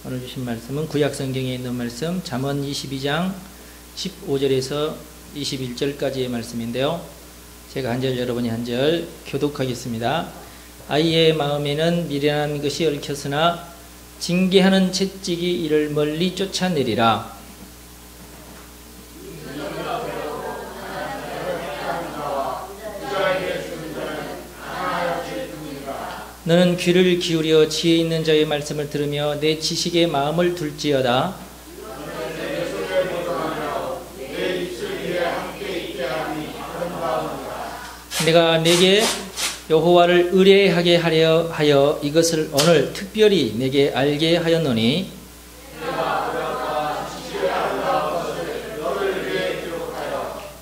오늘 주신 말씀은 구약성경에 있는 말씀 잠언 22장 15절에서 21절까지의 말씀인데요. 제가 한 절 여러분이 한 절 교독하겠습니다. 아이의 마음에는 미련한 것이 얽혔으나 징계하는 채찍이 이를 멀리 쫓아내리라. 너는 귀를 기울여 지혜 있는 자의 말씀을 들으며 내 지식에 마음을 둘지어다. 내가 내게 여호와를 의뢰하게 하려 하여 이것을 오늘 특별히 내게 알게 하였노니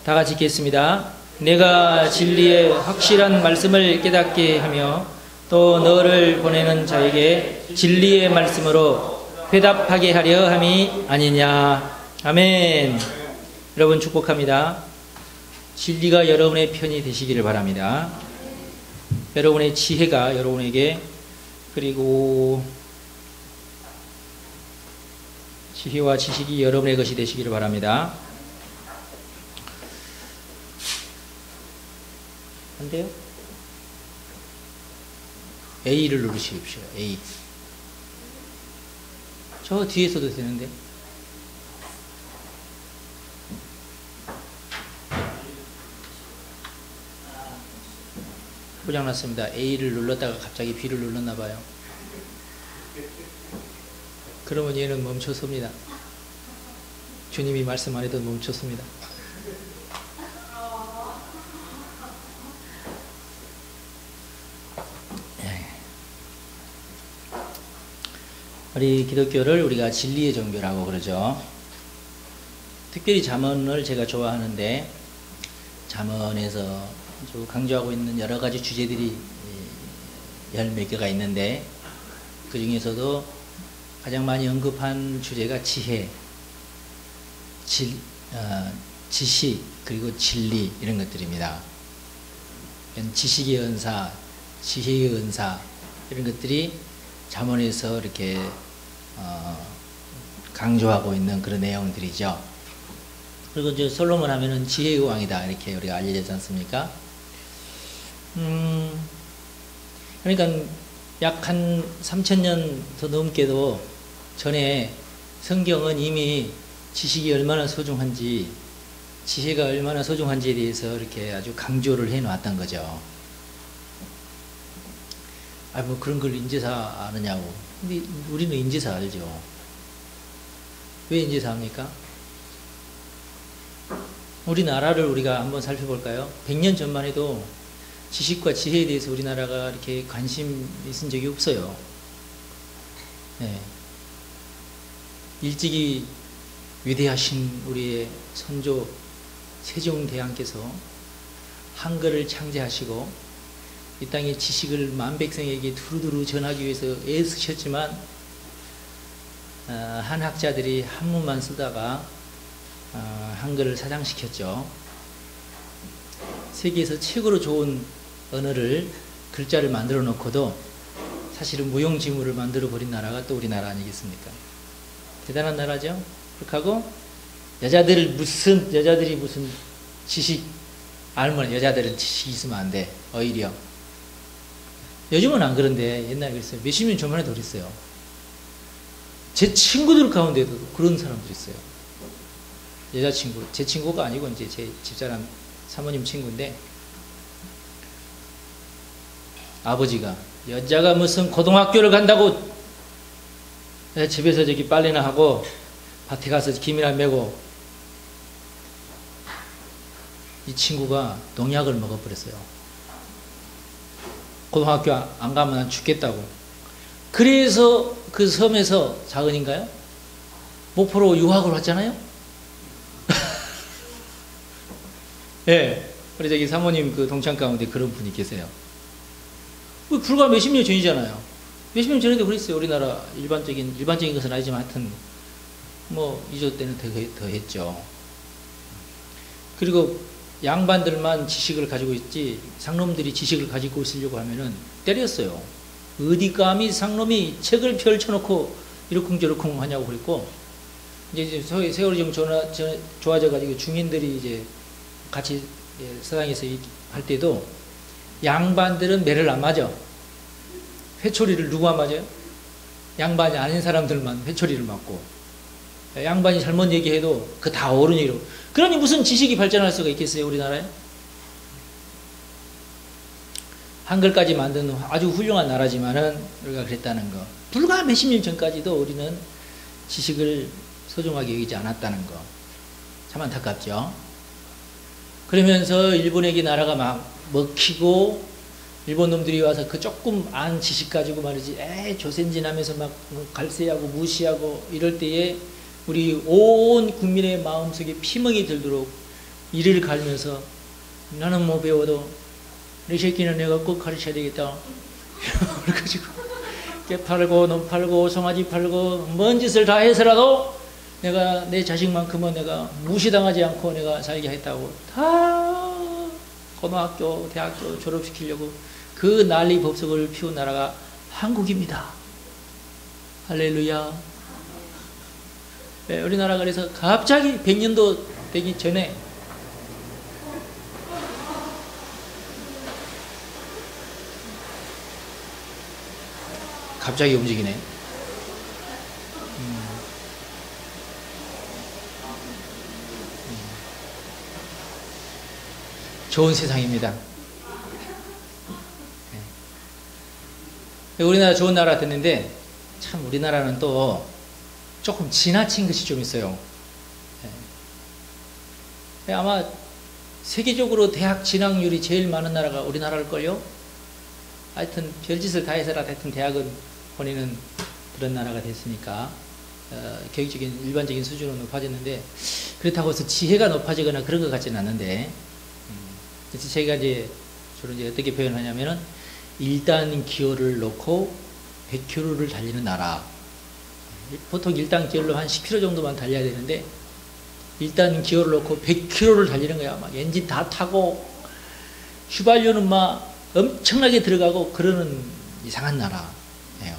다 같이 읽겠습니다. 내가 진리의 확실한 말씀을 깨닫게 하며 또 너를 보내는 자에게 진리의 말씀으로 회답하게 하려 함이 아니냐. 아멘. 여러분 축복합니다. 진리가 여러분의 편이 되시기를 바랍니다. 여러분의 지혜가 여러분에게, 그리고 지혜와 지식이 여러분의 것이 되시기를 바랍니다. 안 돼요? A를 누르십시오. A. 저 뒤에서도 되는데. 고장났습니다. A를 눌렀다가 갑자기 B를 눌렀나 봐요. 그러면 얘는 멈췄습니다. 주님이 말씀 안 해도 멈췄습니다. 우리 기독교를 우리가 진리의 종교라고 그러죠. 특별히 잠언을 제가 좋아하는데, 잠언에서 강조하고 있는 여러 가지 주제들이 열 몇 개가 있는데, 그 중에서도 가장 많이 언급한 주제가 지혜, 지식, 그리고 진리, 이런 것들입니다. 지식의 은사, 지혜의 은사, 이런 것들이 잠언에서 이렇게 강조하고 있는 그런 내용들이죠. 그리고 이제 솔로몬 하면은 지혜의 왕이다, 이렇게 우리가 알려졌지 않습니까? 그러니까 약 한 3000년 더 넘게도 전에 성경은 이미 지식이 얼마나 소중한지, 지혜가 얼마나 소중한지에 대해서 이렇게 아주 강조를 해 놨던 거죠. 뭐 그런 걸 인제사 아느냐고. 근데 우리는 인제사 알죠. 왜 인제사 합니까? 우리나라를 우리가 한번 살펴볼까요? 100년 전만 해도 지식과 지혜에 대해서 우리나라가 이렇게 관심 있은 적이 없어요. 네. 일찍이 위대하신 우리의 선조 세종대왕께서 한글을 창제하시고 이 땅의 지식을 만백성에게 두루두루 전하기 위해서 애쓰셨지만, 한학자들이 한문만 쓰다가 한글을 사장시켰죠. 세계에서 최고로 좋은 언어를, 글자를 만들어 놓고도 사실은 무용지물을 만들어 버린 나라가 또 우리나라 아니겠습니까? 대단한 나라죠. 그렇게 하고 여자들이 무슨 지식 알면 여자들은 지식이 있으면 안 돼. 오히려 요즘은 안 그런데 옛날에 그랬어요. 몇십 년 전만 해도 그랬어요. 제 친구들 가운데도 그런 사람들이 있어요. 여자친구, 제 친구가 아니고 이제 제 집사람 사모님 친구인데, 아버지가 여자가 무슨 고등학교를 간다고 집에서 저기 빨래나 하고 밭에 가서 김이나 메고, 이 친구가 농약을 먹어버렸어요. 고등학교 안 가면 난 죽겠다고. 그래서 그 섬에서 자은인가요? 목포로 유학을 왔잖아요? 예. 우리 저기 사모님 그 동창 가운데 그런 분이 계세요. 불과 몇십 년 전이잖아요. 몇십 년 전에도 그랬어요. 우리나라 일반적인 것은 아니지만 하여튼, 뭐, 이조 때는 더 했죠. 그리고 양반들만 지식을 가지고 있지 상놈들이 지식을 가지고 있으려고 하면은 때렸어요. 어디 감히 상놈이 책을 펼쳐놓고 이러쿵저러쿵 하냐고 그랬고, 이제 세월이 좀 좋아져가지고 중인들이 이제 같이 서당에서 할 때도 양반들은 매를 안 맞아. 회초리를 누가 맞아요? 양반이 아닌 사람들만 회초리를 맞고, 양반이 잘못 얘기해도 그 다 옳은 얘기로. 그러니 무슨 지식이 발전할 수가 있겠어요, 우리나라에? 한글까지 만든 아주 훌륭한 나라지만은 우리가 그랬다는 거. 불과 몇십 년 전까지도 우리는 지식을 소중하게 여기지 않았다는 거. 참 안타깝죠. 그러면서 일본에게 나라가 막 먹히고, 일본 놈들이 와서 그 조금 안 지식 가지고 말이지, 조선진 하면서 막 갈세하고 무시하고 이럴 때에 우리 온 국민의 마음속에 피멍이 들도록 이를 갈면서, 나는 뭐 배워도 이 새끼는 내가 꼭 가르쳐야 되겠다. 그래가지고 깨 팔고 논 팔고 송아지 팔고 뭔 짓을 다 해서라도 내가 내 자식만큼은 내가 무시당하지 않고 내가 살게 했다고 다 고등학교 대학교 졸업시키려고 그 난리 법석을 피운 나라가 한국입니다. 할렐루야. 네, 우리나라가 그래서 갑자기 100년도 되기 전에 갑자기 움직이네. 좋은 세상입니다. 우리나라 좋은 나라 됐는데, 참 우리나라는 또 조금 지나친 것이 좀 있어요. 아마 세계적으로 대학 진학률이 제일 많은 나라가 우리나라일걸요? 하여튼 별짓을 다 해서라 하여튼 대학은 보내는 그런 나라가 됐으니까 교육적인 일반적인 수준은 높아졌는데, 그렇다고 해서 지혜가 높아지거나 그런 것 같지는 않는데, 그래서 제가 이제 주로 이제 어떻게 표현하냐면은 1단 기어를 놓고 100km를 달리는 나라. 보통 1단 기어로 한 10km 정도만 달려야 되는데 1단 기어를 놓고 100km를 달리는 거야. 막 엔진 다 타고 휘발유는 막 엄청나게 들어가고 그러는 이상한 나라예요.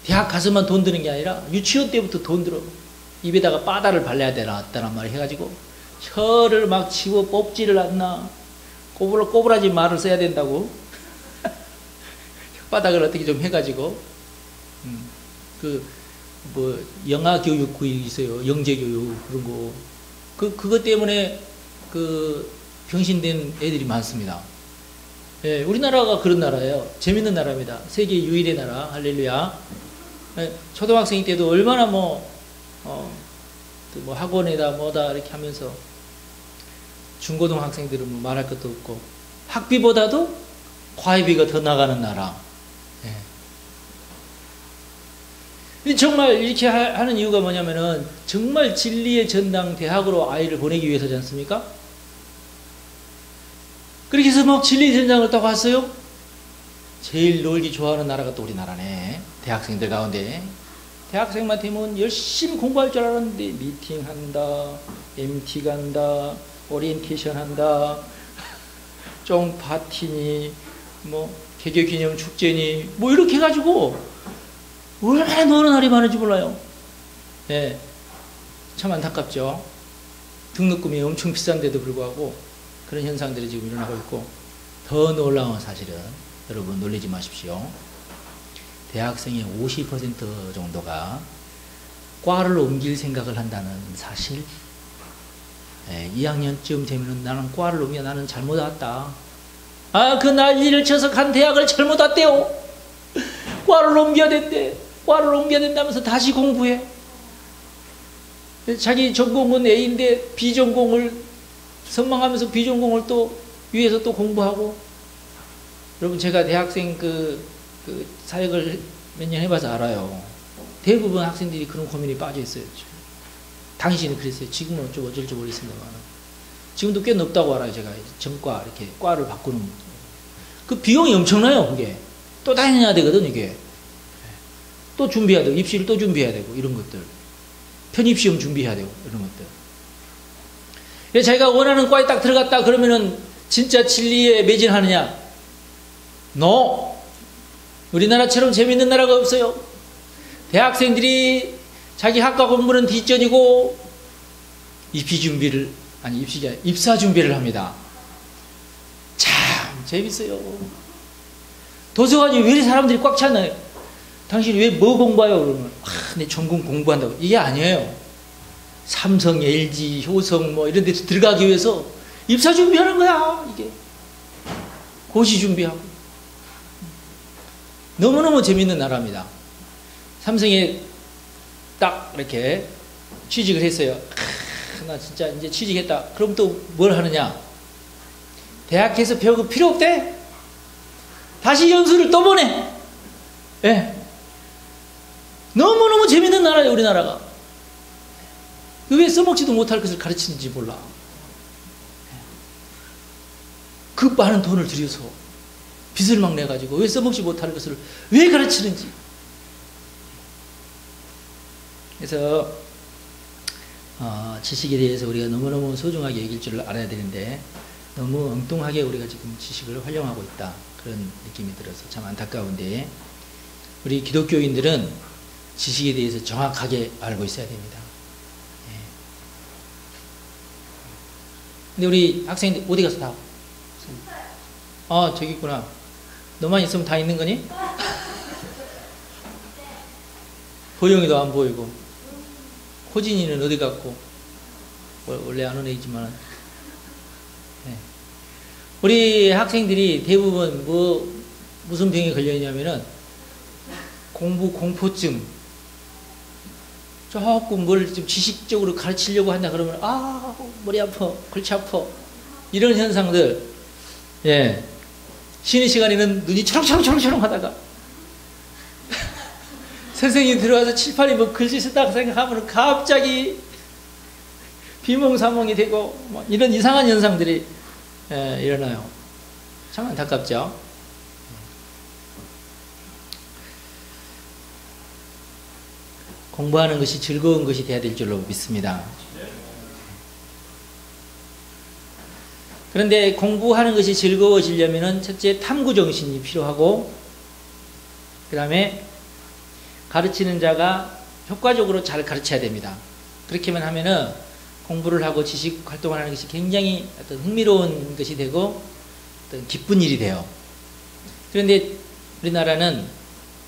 대학 가서만 돈 드는 게 아니라 유치원 때부터 돈 들어. 입에다가 바다를 발라야 되나 말 해가지고 혀를 막 치고 뽑지를 않나. 꼬부라지 말을 써야 된다고. 혓바닥을 어떻게 좀 해가지고 영아 교육 있어요. 영재 교육 그런 거. 그것 때문에 병신된 애들이 많습니다. 예, 우리나라가 그런 나라예요. 재밌는 나라입니다. 세계 유일의 나라. 할렐루야. 예, 초등학생 때도 얼마나 학원에다 뭐다 이렇게 하면서 중고등학생들은 뭐 말할 것도 없고 학비보다도 과외비가 더 나가는 나라. 예. 정말 이렇게 하는 이유가 뭐냐면은 정말 진리의 전당 대학으로 아이를 보내기 위해서지 않습니까? 그렇게 해서 막 진리의 전당을 딱 왔어요. 제일 놀기 좋아하는 나라가 또 우리나라네. 대학생들 가운데 대학생만 되면 열심히 공부할 줄 알았는데 미팅한다, MT 간다, 오리엔테이션 한다, 쫑 파티니, 개교기념 축제니, 이렇게 해가지고 얼마나 노는 날이 많은지 몰라요. 예, 참 안타깝죠. 등록금이 엄청 비싼데도 불구하고 그런 현상들이 지금 일어나고 있고, 더 놀라운 사실은 여러분 놀리지 마십시오. 대학생의 50% 정도가 과를 옮길 생각을 한다는 사실. 2학년쯤 되면은 나는 과를 옮겨, 나는 잘못 왔다. 그 난리를 쳐서 간 대학을 잘못 왔대요. 과를 옮겨야 된대. 과를 옮겨야 된다면서 다시 공부해. 자기 전공은 A인데 B전공을 선망하면서 B전공을 또 위에서 또 공부하고. 여러분, 제가 대학생 사역을 몇 년 해봐서 알아요. 대부분 학생들이 그런 고민이 빠져 있어요. 당시에는 그랬어요. 지금은 좀 어쩔지 모르겠습니다만. 지금도 꽤 높다고 알아요. 제가 전과 이렇게 과를 바꾸는 그 비용이 엄청나요. 그게 또 다녀야 되거든. 이게 또 준비해야 되고, 입시를 또 준비해야 되고, 이런 것들, 편입시험 준비해야 되고, 이런 것들. 그래서 자기가 원하는 과에 딱 들어갔다 그러면은 진짜 진리에 매진하느냐? No. 우리나라처럼 재밌는 나라가 없어요. 대학생들이 자기 학과 공부는 뒷전이고 입사 준비를 합니다. 참 재밌어요. 도서관이 왜 사람들이 꽉 찼나요? 당신이 왜 뭐 공부해요? 그러면 내 전공 공부한다고. 이게 아니에요. 삼성, LG, 효성 뭐 이런 데서 들어가기 위해서 입사 준비하는 거야. 이게 고시 준비하고. 너무너무 재밌는 나라입니다. 삼성에 딱 이렇게 취직을 했어요. 나 진짜 이제 취직했다. 그럼 또 뭘 하느냐? 대학에서 배우고 필요 없대? 다시 연수를 또 보내. 예. 너무너무 재밌는 나라예요, 우리나라가. 왜 써먹지도 못할 것을 가르치는지 몰라. 그 많은 돈을 들여서 빚을 막 내가지고 왜 써먹지 못할 것을 왜 가르치는지. 그래서 지식에 대해서 우리가 너무너무 소중하게 여길 줄 알아야 되는데 너무 엉뚱하게 우리가 지금 지식을 활용하고 있다. 그런 느낌이 들어서 참 안타까운데 우리 기독교인들은 지식에 대해서 정확하게 알고 있어야 됩니다. 예. 근데 우리 학생들 어디 가서 다? 저기 있구나. 너만 있으면 다 있는 거니? 보영이도 안 보이고 호진이는 어디 갔고 원래 안 오는 애지만 네. 우리 학생들이 대부분 무슨 병에 걸려 있냐면은 공부 공포증. 조금 뭘 좀 지식적으로 가르치려고 한다 그러면 머리 아파, 골치 아파 이런 현상들. 예. 쉬는 시간에는 눈이 초롱초롱초롱 하다가 선생님이 들어와서 칠판에 뭐 글씨 썼다고 생각하면 갑자기 비몽사몽이 되고 뭐 이런 이상한 현상들이 일어나요. 참 안타깝죠. 공부하는 것이 즐거운 것이 돼야 될 줄로 믿습니다. 그런데 공부하는 것이 즐거워지려면 첫째 탐구정신이 필요하고 그 다음에 가르치는 자가 효과적으로 잘 가르쳐야 됩니다. 그렇게만 하면은 공부를 하고 지식 활동을 하는 것이 굉장히 어떤 흥미로운 것이 되고 어떤 기쁜 일이 돼요. 그런데 우리나라는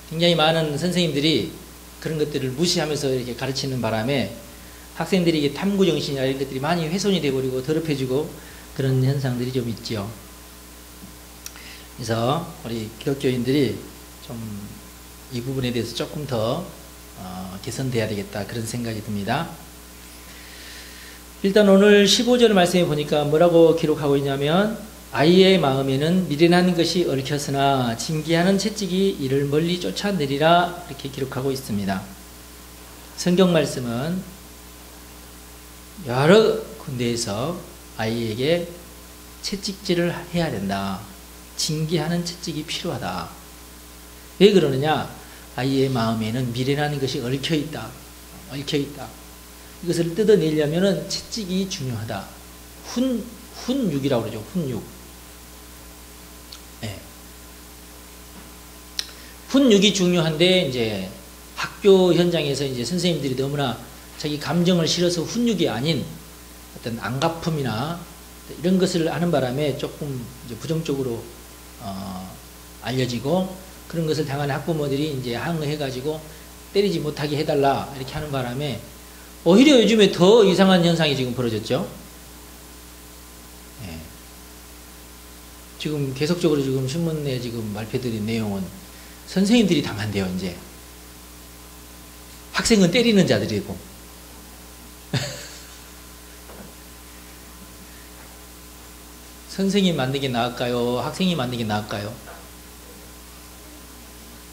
굉장히 많은 선생님들이 그런 것들을 무시하면서 이렇게 가르치는 바람에 학생들이 탐구정신이나 이런 것들이 많이 훼손이 되어버리고 더럽혀지고 그런 현상들이 좀 있죠. 그래서 우리 기독교인들이 좀 이 부분에 대해서 조금 더 개선돼야 되겠다 그런 생각이 듭니다. 일단 오늘 15절 말씀에 보니까 뭐라고 기록하고 있냐면 아이의 마음에는 미련한 것이 얽혔으나 징계하는 채찍이 이를 멀리 쫓아내리라 이렇게 기록하고 있습니다. 성경 말씀은 여러 군데에서 아이에게 채찍질을 해야 된다. 징계하는 채찍이 필요하다. 왜 그러느냐? 아이의 마음에는 미련한 것이 얽혀있다. 얽혀있다. 이것을 뜯어내려면 채찍이 중요하다. 훈육이라고 그러죠. 훈육. 네. 훈육이 중요한데 이제 학교 현장에서 이제 선생님들이 너무나 자기 감정을 실어서 훈육이 아닌 어떤 안가품이나 이런 것을 하는 바람에 조금 이제 부정적으로 알려지고 그런 것을 당하는 학부모들이 이제 항의해가지고 때리지 못하게 해달라 이렇게 하는 바람에 오히려 요즘에 더 이상한 현상이 지금 벌어졌죠. 예. 지금 계속적으로 지금 신문에 지금 발표드린 내용은 선생님들이 당한대요. 이제 학생은 때리는 자들이고 선생님 만든 게 나을까요? 학생이 만든 게 나을까요?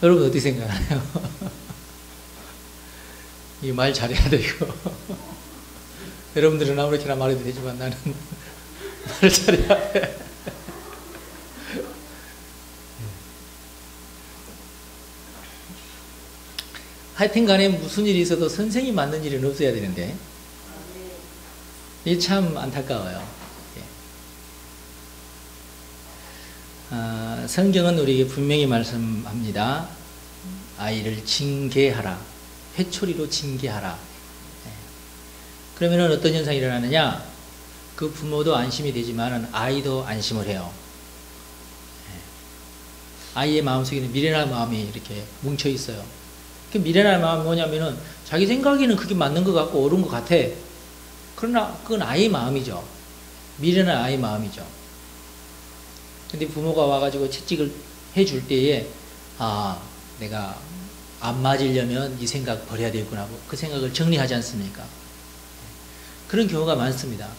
여러분 어떻게 생각하나요? 이 말 잘해야 되고 여러분들은 아무렇게나 말해도 되지만 나는 말 잘해야 돼. 하여튼 간에 무슨 일이 있어도 선생이 맞는 일은 없어야 되는데 이게 참 안타까워요. 성경은 우리에게 분명히 말씀합니다. 아이를 징계하라. 회초리로 징계하라. 그러면 어떤 현상이 일어나느냐? 그 부모도 안심이 되지만 아이도 안심을 해요. 아이의 마음속에는 미련한 마음이 이렇게 뭉쳐 있어요. 그 미련한 마음이 뭐냐면은 자기 생각에는 그게 맞는 것 같고 옳은 것 같아. 그러나 그건 아이의 마음이죠. 미련한 아이의 마음이죠. 근데 부모가 와가지고 채찍을 해줄 때에 내가 안 맞으려면 이 생각 버려야 되겠구나. 그 생각을 정리하지 않습니까? 그런 경우가 많습니다.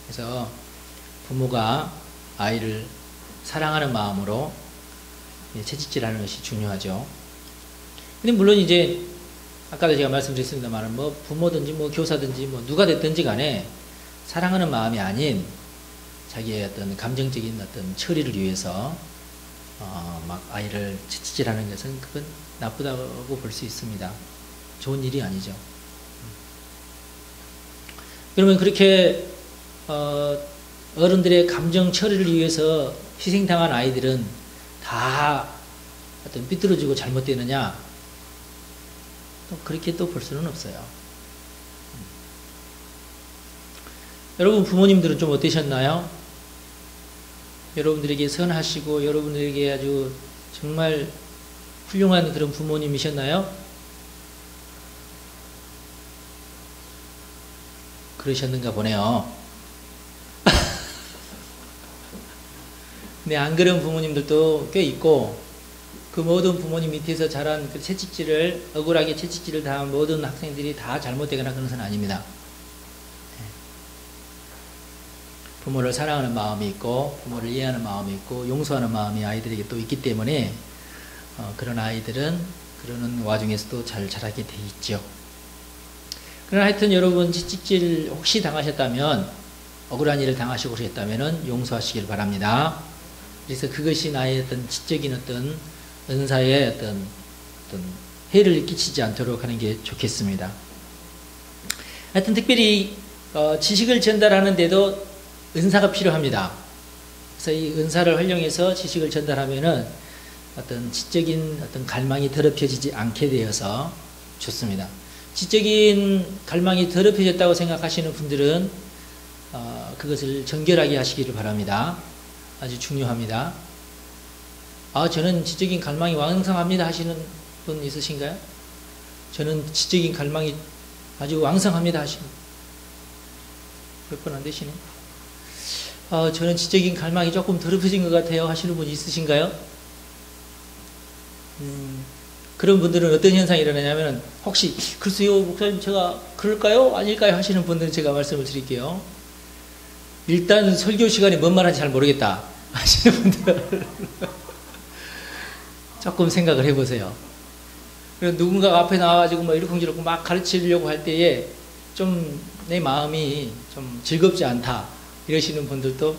그래서 부모가 아이를 사랑하는 마음으로 채찍질하는 것이 중요하죠. 근데 물론 이제 아까도 제가 말씀드렸습니다만 뭐 부모든지 뭐 교사든지 뭐 누가 됐든지 간에 사랑하는 마음이 아닌 자기의 어떤 감정적인 어떤 처리를 위해서 막 아이를 채찍질하는 것은 그건 나쁘다고 볼 수 있습니다. 좋은 일이 아니죠. 그러면 그렇게 어른들의 감정 처리를 위해서 희생당한 아이들은 다 어떤 삐뚤어지고 잘못되느냐? 또 그렇게 또 볼 수는 없어요. 여러분 부모님들은 좀 어떠셨나요? 여러분들에게 선하시고 여러분들에게 아주 정말 훌륭한 그런 부모님이셨나요? 그러셨는가 보네요. 근데 안 그런 부모님들도 꽤 있고 그 모든 부모님 밑에서 자란 그 채찍질을 억울하게 채찍질을 당한 모든 학생들이 다 잘못되거나 그런 것은 아닙니다. 부모를 사랑하는 마음이 있고 부모를 이해하는 마음이 있고 용서하는 마음이 아이들에게 또 있기 때문에 그런 아이들은 그러는 와중에서도 잘 자라게 돼 있죠. 그러나 하여튼 여러분 채찍질 혹시 당하셨다면 억울한 일을 당하시고 그러셨다면 용서하시길 바랍니다. 그래서 그것이 나의 어떤 지적인 어떤 은사에 어떤 해를 끼치지 않도록 하는 게 좋겠습니다. 하여튼 특별히 지식을 전달하는데도 은사가 필요합니다. 그래서 이 은사를 활용해서 지식을 전달하면은 어떤 지적인 어떤 갈망이 더럽혀지지 않게 되어서 좋습니다. 지적인 갈망이 더럽혀졌다고 생각하시는 분들은 그것을 정결하게 하시기를 바랍니다. 아주 중요합니다. 저는 지적인 갈망이 왕성합니다 하시는 분 있으신가요? 저는 지적인 갈망이 아주 왕성합니다 하시는 몇 번 안 되시네. 저는 지적인 갈망이 조금 더럽혀진 것 같아요 하시는 분 있으신가요? 그런 분들은 어떤 현상이 일어나냐면 혹시 글쎄요 목사님 제가 그럴까요? 아닐까요? 하시는 분들은 제가 말씀을 드릴게요. 일단 설교 시간에 뭔 말하는지 잘 모르겠다 하시는 분들 조금 생각을 해보세요. 그리고 누군가가 앞에 나와가지고 뭐 이러쿵저러쿵 막 가르치려고 할 때에 좀 내 마음이 좀 즐겁지 않다 이러시는 분들도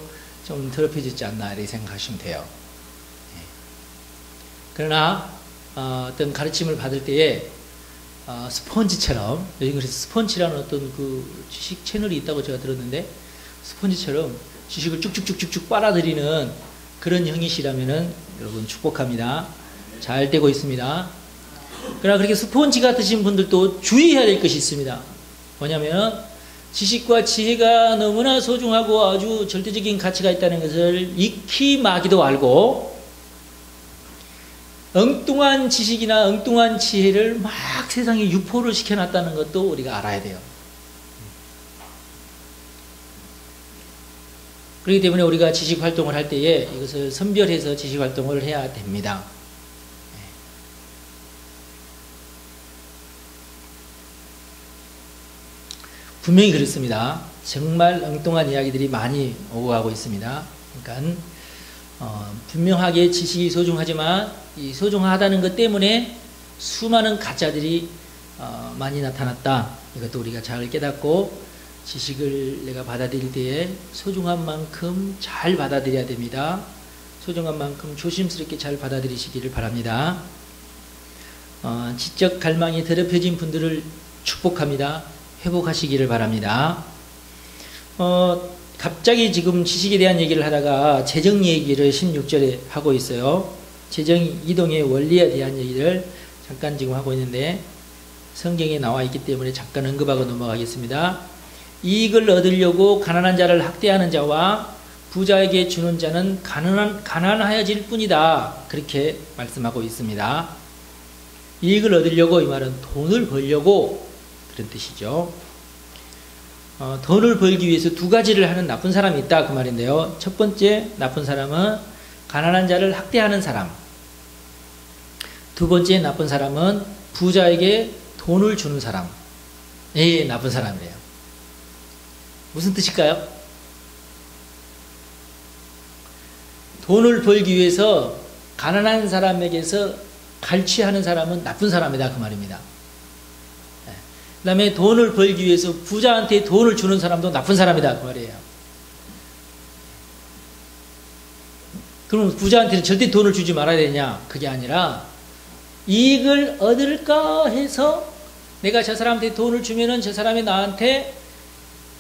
좀 더럽혀지지 않나 이렇게 생각하시면 돼요. 그러나 어떤 가르침을 받을 때에 스펀지처럼, 요즘 그래서 스펀지라는 어떤 그 지식 채널이 있다고 제가 들었는데 스펀지처럼 지식을 쭉쭉쭉쭉쭉 빨아들이는 그런 형이시라면은 여러분 축복합니다. 잘 되고 있습니다. 그러나 그렇게 스펀지 같으신 분들도 주의해야 될 것이 있습니다. 뭐냐면 지식과 지혜가 너무나 소중하고 아주 절대적인 가치가 있다는 것을 익히 마기도 알고 엉뚱한 지식이나 엉뚱한 지혜를 막 세상에 유포를 시켜놨다는 것도 우리가 알아야 돼요. 그렇기 때문에 우리가 지식 활동을 할 때에 이것을 선별해서 지식 활동을 해야 됩니다. 분명히 그렇습니다. 정말 엉뚱한 이야기들이 많이 오고 가고 있습니다. 그러니까 분명하게 지식이 소중하지만 이 소중하다는 것 때문에 수많은 가짜들이 많이 나타났다. 이것도 우리가 잘 깨닫고 지식을 내가 받아들일 때에 소중한 만큼 잘 받아들여야 됩니다. 소중한 만큼 조심스럽게 잘 받아들이시기를 바랍니다. 지적 갈망이 더럽혀진 분들을 축복합니다. 회복하시기를 바랍니다. 갑자기 지금 지식에 대한 얘기를 하다가 재정 얘기를 16절에 하고 있어요. 재정 이동의 원리에 대한 얘기를 잠깐 지금 하고 있는데 성경에 나와 있기 때문에 잠깐 언급하고 넘어가겠습니다. 이익을 얻으려고 가난한 자를 학대하는 자와 부자에게 주는 자는 가난하여질 뿐이다. 그렇게 말씀하고 있습니다. 이익을 얻으려고, 이 말은 돈을 벌려고, 그런 뜻이죠. 돈을 벌기 위해서 두 가지를 하는 나쁜 사람이 있다, 그 말인데요. 첫 번째 나쁜 사람은 가난한 자를 학대하는 사람. 두 번째 나쁜 사람은 부자에게 돈을 주는 사람. 예, 나쁜 사람이래요. 무슨 뜻일까요? 돈을 벌기 위해서 가난한 사람에게서 갈취하는 사람은 나쁜 사람이다, 그 말입니다. 그 다음에 돈을 벌기 위해서 부자한테 돈을 주는 사람도 나쁜 사람이다, 그 말이에요. 그럼 부자한테는 절대 돈을 주지 말아야 되냐? 그게 아니라 이익을 얻을까 해서 내가 저 사람한테 돈을 주면은 저 사람이 나한테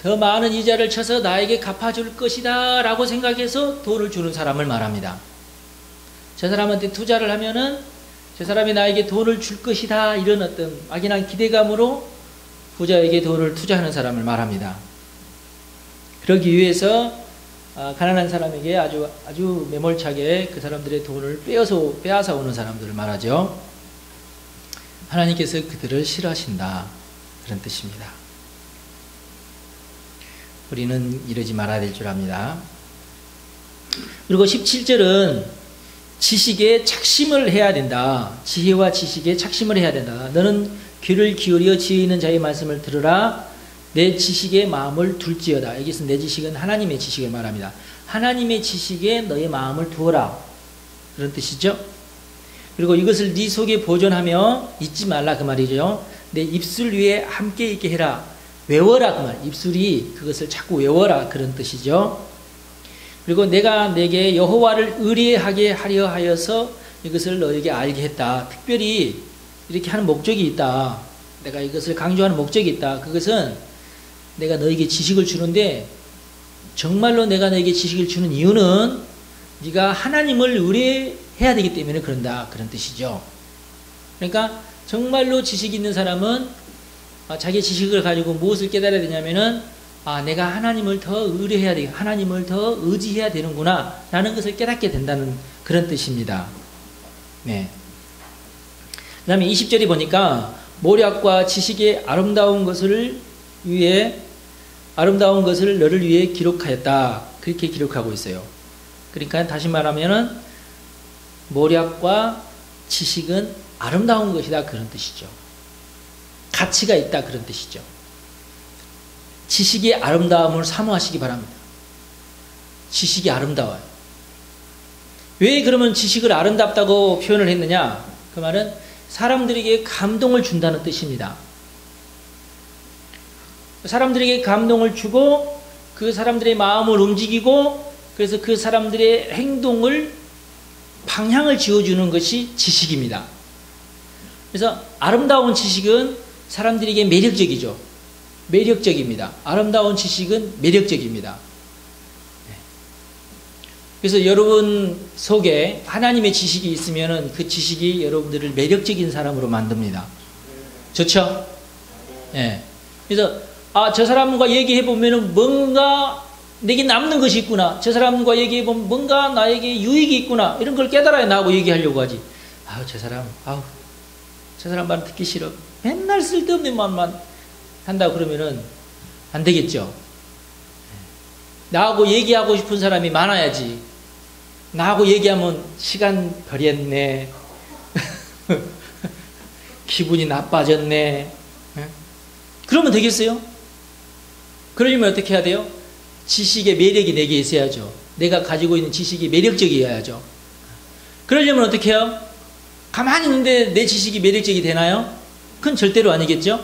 더 많은 이자를 쳐서 나에게 갚아줄 것이다 라고 생각해서 돈을 주는 사람을 말합니다. 저 사람한테 투자를 하면은 저 사람이 나에게 돈을 줄 것이다, 이런 어떤 막연한 기대감으로 부자에게 돈을 투자하는 사람을 말합니다. 그러기 위해서 가난한 사람에게 아주 매몰차게 그 사람들의 돈을 빼앗아 오는 사람들을 말하죠. 하나님께서 그들을 싫어하신다, 그런 뜻입니다. 우리는 이러지 말아야 될 줄 압니다. 그리고 17절은 지식에 착심을 해야 된다. 지혜와 지식에 착심을 해야 된다. 너는 귀를 기울여 지혜 있는 자의 말씀을 들으라. 내 지식에 마음을 둘지어다. 여기서 내 지식은 하나님의 지식을 말합니다. 하나님의 지식에 너의 마음을 두어라, 그런 뜻이죠. 그리고 이것을 네 속에 보존하며 잊지 말라, 그 말이죠. 내 입술 위에 함께 있게 해라. 외워라, 그 말. 입술이 그것을 자꾸 외워라, 그런 뜻이죠. 그리고 내가 내게 여호와를 의뢰하게 하려 하여서 이것을 너에게 알게 했다. 특별히 이렇게 하는 목적이 있다. 내가 이것을 강조하는 목적이 있다. 그것은 내가 너에게 지식을 주는데 정말로 내가 너에게 지식을 주는 이유는 네가 하나님을 의뢰해야 되기 때문에 그런다, 그런 뜻이죠. 그러니까 정말로 지식이 있는 사람은 자기 지식을 가지고 무엇을 깨달아야 되냐면은 내가 하나님을 더 의뢰해야 되고 하나님을 더 의지해야 되는구나 라는 것을 깨닫게 된다는 그런 뜻입니다. 네. 그 다음에 20절에 보니까 모략과 지식의 아름다운 것을 너를 위해 기록하였다, 그렇게 기록하고 있어요. 그러니까 다시 말하면은 모략과 지식은 아름다운 것이다, 그런 뜻이죠. 가치가 있다, 그런 뜻이죠. 지식의 아름다움을 사모하시기 바랍니다. 지식이 아름다워요. 왜 그러면 지식을 아름답다고 표현을 했느냐? 그 말은 사람들에게 감동을 준다는 뜻입니다. 사람들에게 감동을 주고 그 사람들의 마음을 움직이고 그래서 그 사람들의 행동을 방향을 지어주는 것이 지식입니다. 그래서 아름다운 지식은 사람들에게 매력적이죠. 매력적입니다. 아름다운 지식은 매력적입니다. 그래서 여러분 속에 하나님의 지식이 있으면 그 지식이 여러분들을 매력적인 사람으로 만듭니다. 좋죠? 예. 그래서 저 사람과 얘기해보면 뭔가 내게 남는 것이 있구나. 저 사람과 얘기해보면 뭔가 나에게 유익이 있구나. 이런 걸 깨달아야 나하고 얘기하려고 하지. 저 사람 말 듣기 싫어. 맨날 쓸데없는 말만 한다 그러면은 안 되겠죠. 나하고 얘기하고 싶은 사람이 많아야지. 나하고 얘기하면 시간 버렸네. 기분이 나빠졌네. 그러면 되겠어요? 그러려면 어떻게 해야 돼요? 지식의 매력이 내게 있어야죠. 내가 가지고 있는 지식이 매력적이어야죠. 그러려면 어떻게 해요? 가만히 있는데 내 지식이 매력적이 되나요? 그건 절대로 아니겠죠?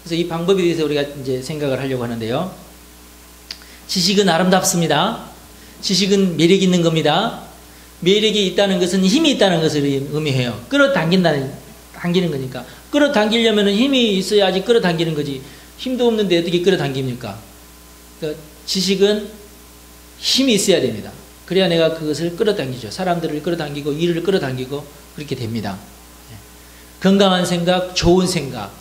그래서 이 방법에 대해서 우리가 이제 생각을 하려고 하는데요. 지식은 아름답습니다. 지식은 매력이 있는 겁니다. 매력이 있다는 것은 힘이 있다는 것을 의미해요. 당기는 거니까. 끌어당기려면 힘이 있어야지 끌어당기는 거지. 힘도 없는데 어떻게 끌어당깁니까? 그러니까 지식은 힘이 있어야 됩니다. 그래야 내가 그것을 끌어당기죠. 사람들을 끌어당기고 일을 끌어당기고 그렇게 됩니다. 건강한 생각, 좋은 생각,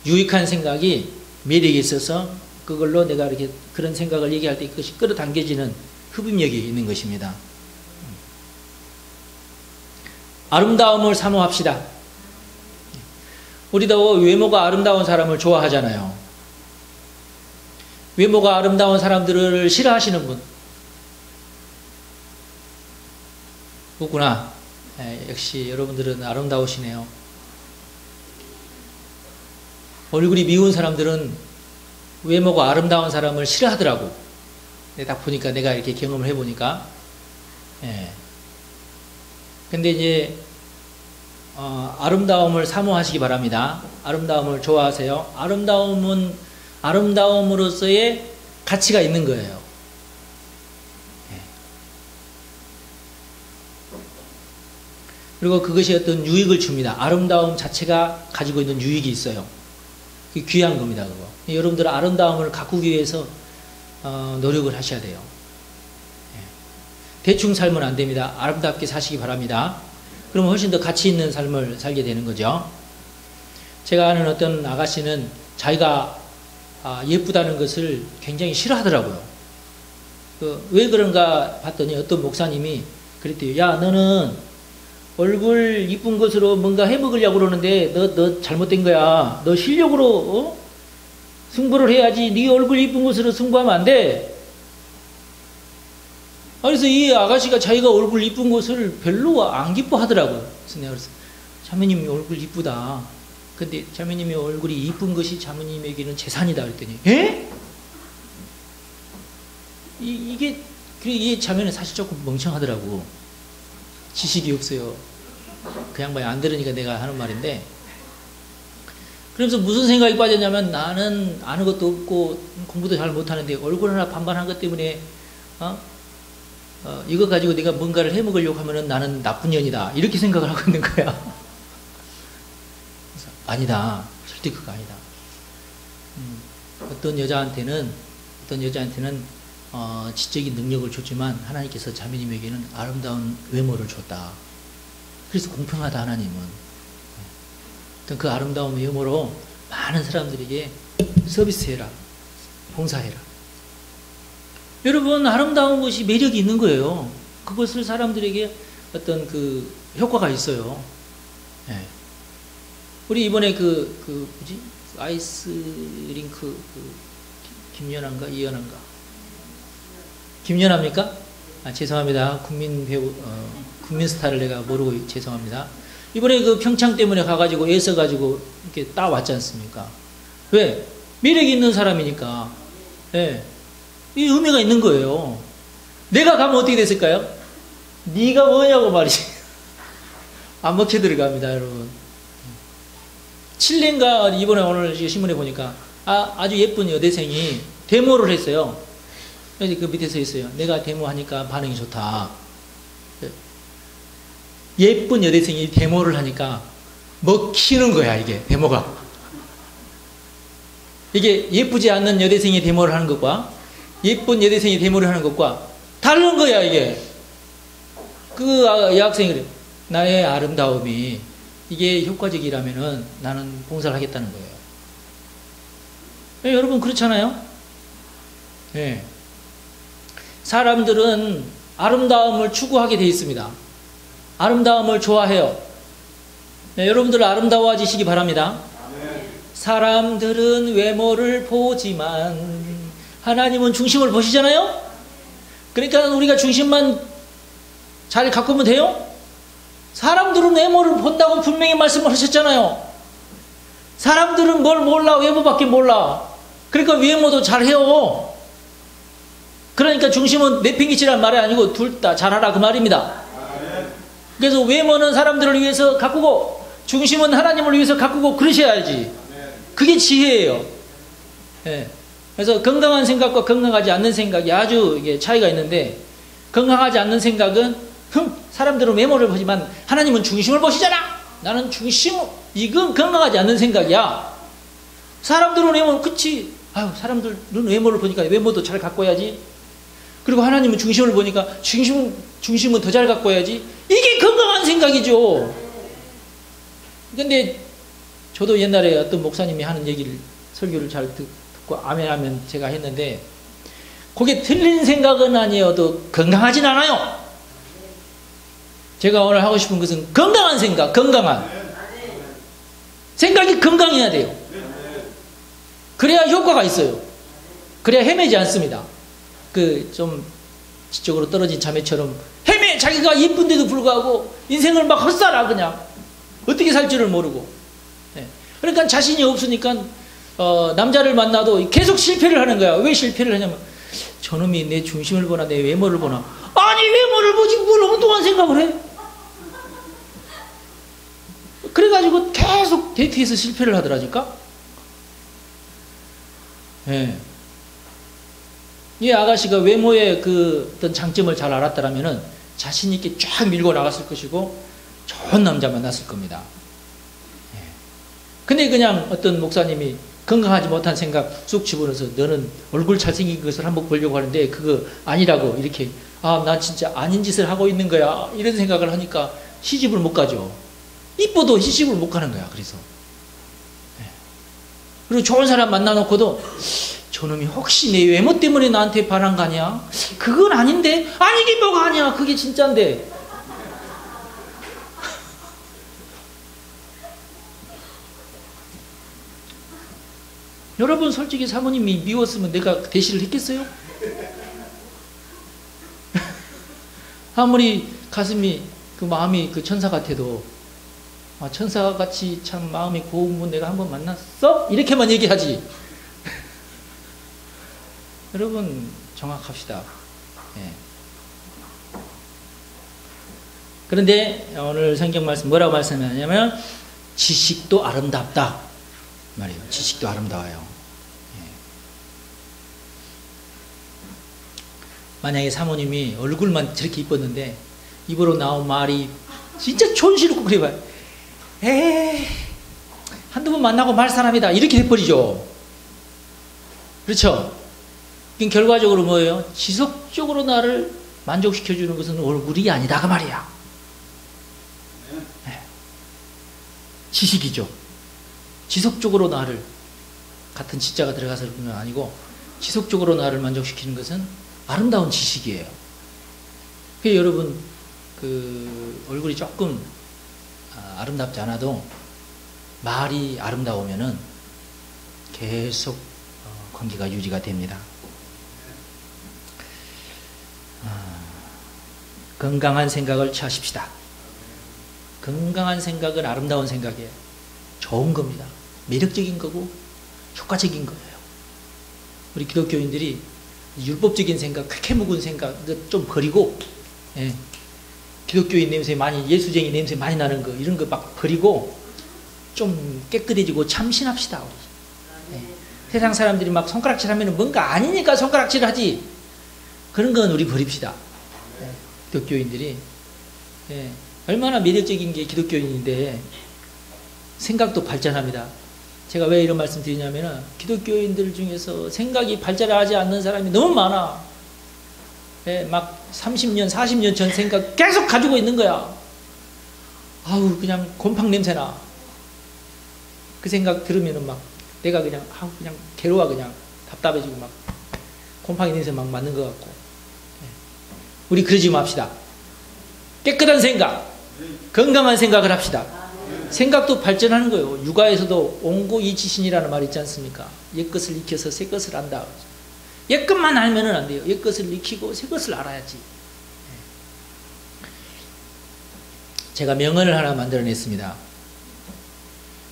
유익한 생각이 매력이 있어서 그걸로 내가 이렇게 그런 생각을 얘기할 때 그것이 끌어당겨지는 흡입력이 있는 것입니다. 아름다움을 사모합시다. 우리도 외모가 아름다운 사람을 좋아하잖아요. 외모가 아름다운 사람들을 싫어하시는 분 없구나. 역시 여러분들은 아름다우시네요. 얼굴이 미운 사람들은 외모가 아름다운 사람을 싫어하더라고. 딱 보니까 내가 이렇게 경험을 해보니까. 근데 이제 아름다움을 사모하시기 바랍니다. 아름다움을 좋아하세요. 아름다움은 아름다움으로서의 가치가 있는 거예요. 그리고 그것이 어떤 유익을 줍니다. 아름다움 자체가 가지고 있는 유익이 있어요. 그게 귀한 겁니다. 그거. 여러분들 아름다움을 가꾸기 위해서 노력을 하셔야 돼요. 대충 살면 안 됩니다. 아름답게 사시기 바랍니다. 그러면 훨씬 더 가치 있는 삶을 살게 되는 거죠. 제가 아는 어떤 아가씨는 자기가 예쁘다는 것을 굉장히 싫어하더라고요. 왜 그런가 봤더니 어떤 목사님이 그랬대요. 야, 너는 얼굴 이쁜 것으로 뭔가 해먹으려고 그러는데 너 잘못된 거야. 너 실력으로 승부를 해야지. 네 얼굴 이쁜 것으로 승부하면 안 돼. 그래서 이 아가씨가 자기가 얼굴 이쁜 것을 별로 안 기뻐하더라고요. 그래서 내가 그래서 자매님이 얼굴 이쁘다. 근데 자매님이 얼굴이 이쁜 것이 자매님에게는 재산이다 그랬더니 에? 이 자매는 사실 조금 멍청하더라고. 지식이 없어요. 그 양반이 안 들으니까 내가 하는 말인데, 그러면서 무슨 생각이 빠졌냐면 나는 아는 것도 없고 공부도 잘 못하는데 얼굴 하나 반반한 것 때문에 이거 가지고 내가 뭔가를 해먹으려고 하면은 나는 나쁜 년이다 이렇게 생각을 하고 있는 거야. 그래서 아니다, 절대 그거 아니다. 어떤 여자한테는 지적인 능력을 줬지만 하나님께서 자매님에게는 아름다운 외모를 줬다. 그래서 공평하다. 하나님은 그 아름다운 외모로 많은 사람들에게 서비스해라, 봉사해라. 여러분, 아름다운 것이 매력이 있는 거예요. 그것을 사람들에게 어떤 그 효과가 있어요. 우리 이번에 뭐지? 아이스링크 김연아인가 이연아인가? 김연아입니까? 죄송합니다. 국민 배우, 국민 스타를 내가 모르고 죄송합니다. 이번에 그 평창 때문에 가가지고 애써가지고 이렇게 따왔지 않습니까? 왜? 매력이 있는 사람이니까. 이 의미가 있는 거예요. 내가 가면 어떻게 됐을까요? 네가 뭐냐고 말이지. 안 먹혀 들어갑니다, 여러분. 칠레인가 이번에 오늘 신문에 보니까 아주 예쁜 여대생이 데모를 했어요. 그래서 그 밑에서 있어요. 내가 데모하니까 반응이 좋다. 예쁜 여대생이 데모를 하니까 먹히는 거야, 이게 데모가. 이게 예쁘지 않는 여대생이 데모를 하는 것과 예쁜 여대생이 데모를 하는 것과 다른 거야, 이게. 그 여학생이 그래. 나의 아름다움이 이게 효과적이라면은 나는 봉사를 하겠다는 거예요. 여러분, 그렇잖아요? 네. 사람들은 아름다움을 추구하게 되어 있습니다. 아름다움을 좋아해요. 네, 여러분들 아름다워지시기 바랍니다. 사람들은 외모를 보지만 하나님은 중심을 보시잖아요? 그러니까 우리가 중심만 잘 가꾸면 돼요? 사람들은 외모를 본다고 분명히 말씀을 하셨잖아요. 사람들은 뭘 몰라, 외모밖에 몰라. 그러니까 외모도 잘해요. 그러니까 중심은 내팽개치란 말이 아니고 둘 다 잘하라 그 말입니다. 그래서 외모는 사람들을 위해서 가꾸고 중심은 하나님을 위해서 가꾸고 그러셔야지. 그게 지혜예요. 네. 그래서 건강한 생각과 건강하지 않는 생각이 아주 이게 차이가 있는데, 건강하지 않는 생각은 사람들은 외모를 보지만 하나님은 중심을 보시잖아. 나는 중심, 이건 건강하지 않는 생각이야. 사람들은 외모, 그치, 아유, 사람들은 외모를 보니까 외모도 잘 가꿔야지. 그리고 하나님은 중심을 보니까 중심은 더 잘 가꿔야지. 이게 건강한 생각이죠. 근데 저도 옛날에 어떤 목사님이 하는 얘기를, 설교를 잘 듣고 아멘 제가 했는데, 그게 틀린 생각은 아니어도 건강하진 않아요. 제가 오늘 하고 싶은 것은 건강한 생각, 생각이 건강해야 돼요. 그래야 효과가 있어요. 그래야 헤매지 않습니다. 좀 지적으로 떨어진 자매처럼 자기가 이쁜데도 불구하고 인생을 막 헛살아. 그냥 어떻게 살 줄을 모르고. 그러니까 자신이 없으니까 남자를 만나도 계속 실패를 하는 거야. 왜 실패를 하냐면, 저놈이 내 중심을 보나 내 외모를 보나. 아니, 외모를 보지 뭘 엉뚱한 생각을 해. 그래가지고 계속 데이트에서 실패를 하더라니까. 이 아가씨가 외모의 어떤 장점을 잘 알았더라면은 자신 있게 쫙 밀고 나갔을 것이고 좋은 남자 만났을 겁니다. 근데 그냥 어떤 목사님이 건강하지 못한 생각 쑥 집어넣어서, 너는 얼굴 잘생긴 것을 한번 보려고 하는데 그거 아니라고, 이렇게, 나 진짜 아닌 짓을 하고 있는 거야, 이런 생각을 하니까 시집을 못 가죠. 이뻐도 시집을 못 가는 거야. 그래서 그리고 좋은 사람 만나놓고도, 저놈이 혹시 내 외모 때문에 나한테 반한 거 아니야? 그건 아닌데. 아니, 이게 뭐가 아니야, 그게 진짜인데. 여러분, 솔직히 사모님이 미웠으면 내가 대시를 했겠어요? 아무리 가슴이, 마음이 천사 같아도, 천사같이 참 마음이 고운 분 내가 한번 만났어? 이렇게만 얘기하지. 여러분, 정확합시다. 그런데 오늘 성경 말씀 뭐라고 말씀하냐면, 지식도 아름답다 말이에요. 지식도 아름다워요. 만약에 사모님이 얼굴만 저렇게 이뻤는데 입으로 나온 말이 진짜 촌스럽고 그래봐요. 한두 번 만나고 말 사람이다, 이렇게 해버리죠. 그렇죠? 결과적으로 뭐예요? 지속적으로 나를 만족시켜주는 것은 얼굴이 아니다, 그 말이야. 지식이죠. 지속적으로 나를, 같은 지자가 들어가서 그런 건 아니고, 지속적으로 나를 만족시키는 것은 아름다운 지식이에요. 그래서 여러분, 얼굴이 조금 아름답지 않아도 말이 아름다우면은 계속 관계가 유지가 됩니다. 건강한 생각을 취하십시다. 건강한 생각은 아름다운 생각이에요. 좋은 겁니다. 매력적인 거고 효과적인 거예요. 우리 기독교인들이 율법적인 생각, 쾌쾌 묵은 생각 좀 버리고, 기독교인 냄새 많이, 예수쟁이 냄새 많이 나는 거, 이런 거 막 버리고 좀 깨끗해지고 참신합시다. 우리. 세상 사람들이 막 손가락질 하면 뭔가 아니니까 손가락질을 하지, 그런 건 우리 버립시다. 기독교인들이 얼마나 매력적인 게 기독교인인데 생각도 발전합니다. 제가 왜 이런 말씀 드리냐면, 기독교인들 중에서 생각이 발전하지 않는 사람이 너무 많아. 막 30년, 40년 전 생각 계속 가지고 있는 거야. 아우, 그냥 곰팡 냄새나. 그 생각 들으면은 막 내가 그냥 괴로워, 그냥 답답해지고 막 곰팡이 냄새 막 맡는 것 같고. 우리 그러지 맙시다. 깨끗한 생각, 건강한 생각을 합시다. 생각도 발전하는 거예요. 육아에서도 옹고이지신이라는 말이 있지 않습니까? 옛것을 익혀서 새것을 안다. 옛것만 알면은 안 돼요. 옛것을 익히고 새것을 알아야지. 제가 명언을 하나 만들어냈습니다.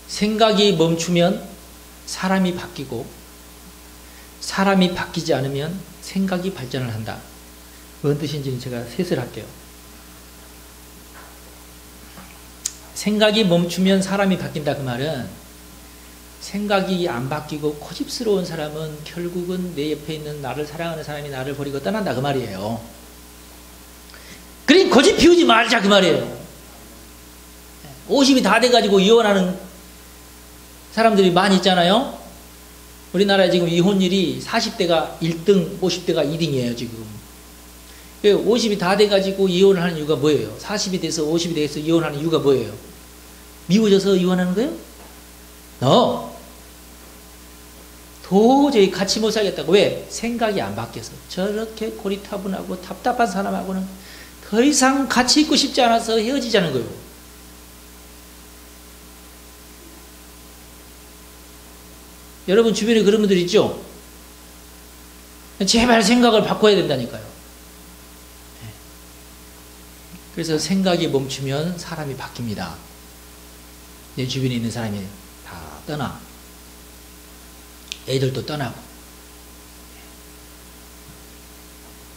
생각이 멈추면 사람이 바뀌고, 사람이 바뀌지 않으면 생각이 발전을 한다. 무슨 뜻인지는 제가 셋을 할게요. 생각이 멈추면 사람이 바뀐다, 그 말은 생각이 안 바뀌고 고집스러운 사람은 결국은 내 옆에 있는 나를 사랑하는 사람이 나를 버리고 떠난다, 그 말이에요. 그러니 고집 피우지 말자, 그 말이에요. 50이 다 돼가지고 이혼하는 사람들이 많이 있잖아요. 우리나라에 지금 이혼율이 40대가 1등, 50대가 2등이에요, 지금. 50이 다 돼가지고 이혼을 하는 이유가 뭐예요? 40이 돼서 50이 돼서 이혼하는 이유가 뭐예요? 미워져서 이혼하는 거예요? 도저히 같이 못 살겠다고. 왜? 생각이 안 바뀌어서. 저렇게 고리타분하고 답답한 사람하고는 더 이상 같이 있고 싶지 않아서 헤어지자는 거예요. 여러분 주변에 그런 분들 있죠? 제발 생각을 바꿔야 된다니까요. 그래서 생각이 멈추면 사람이 바뀝니다. 내 주변에 있는 사람이 다 떠나. 애들도 떠나고.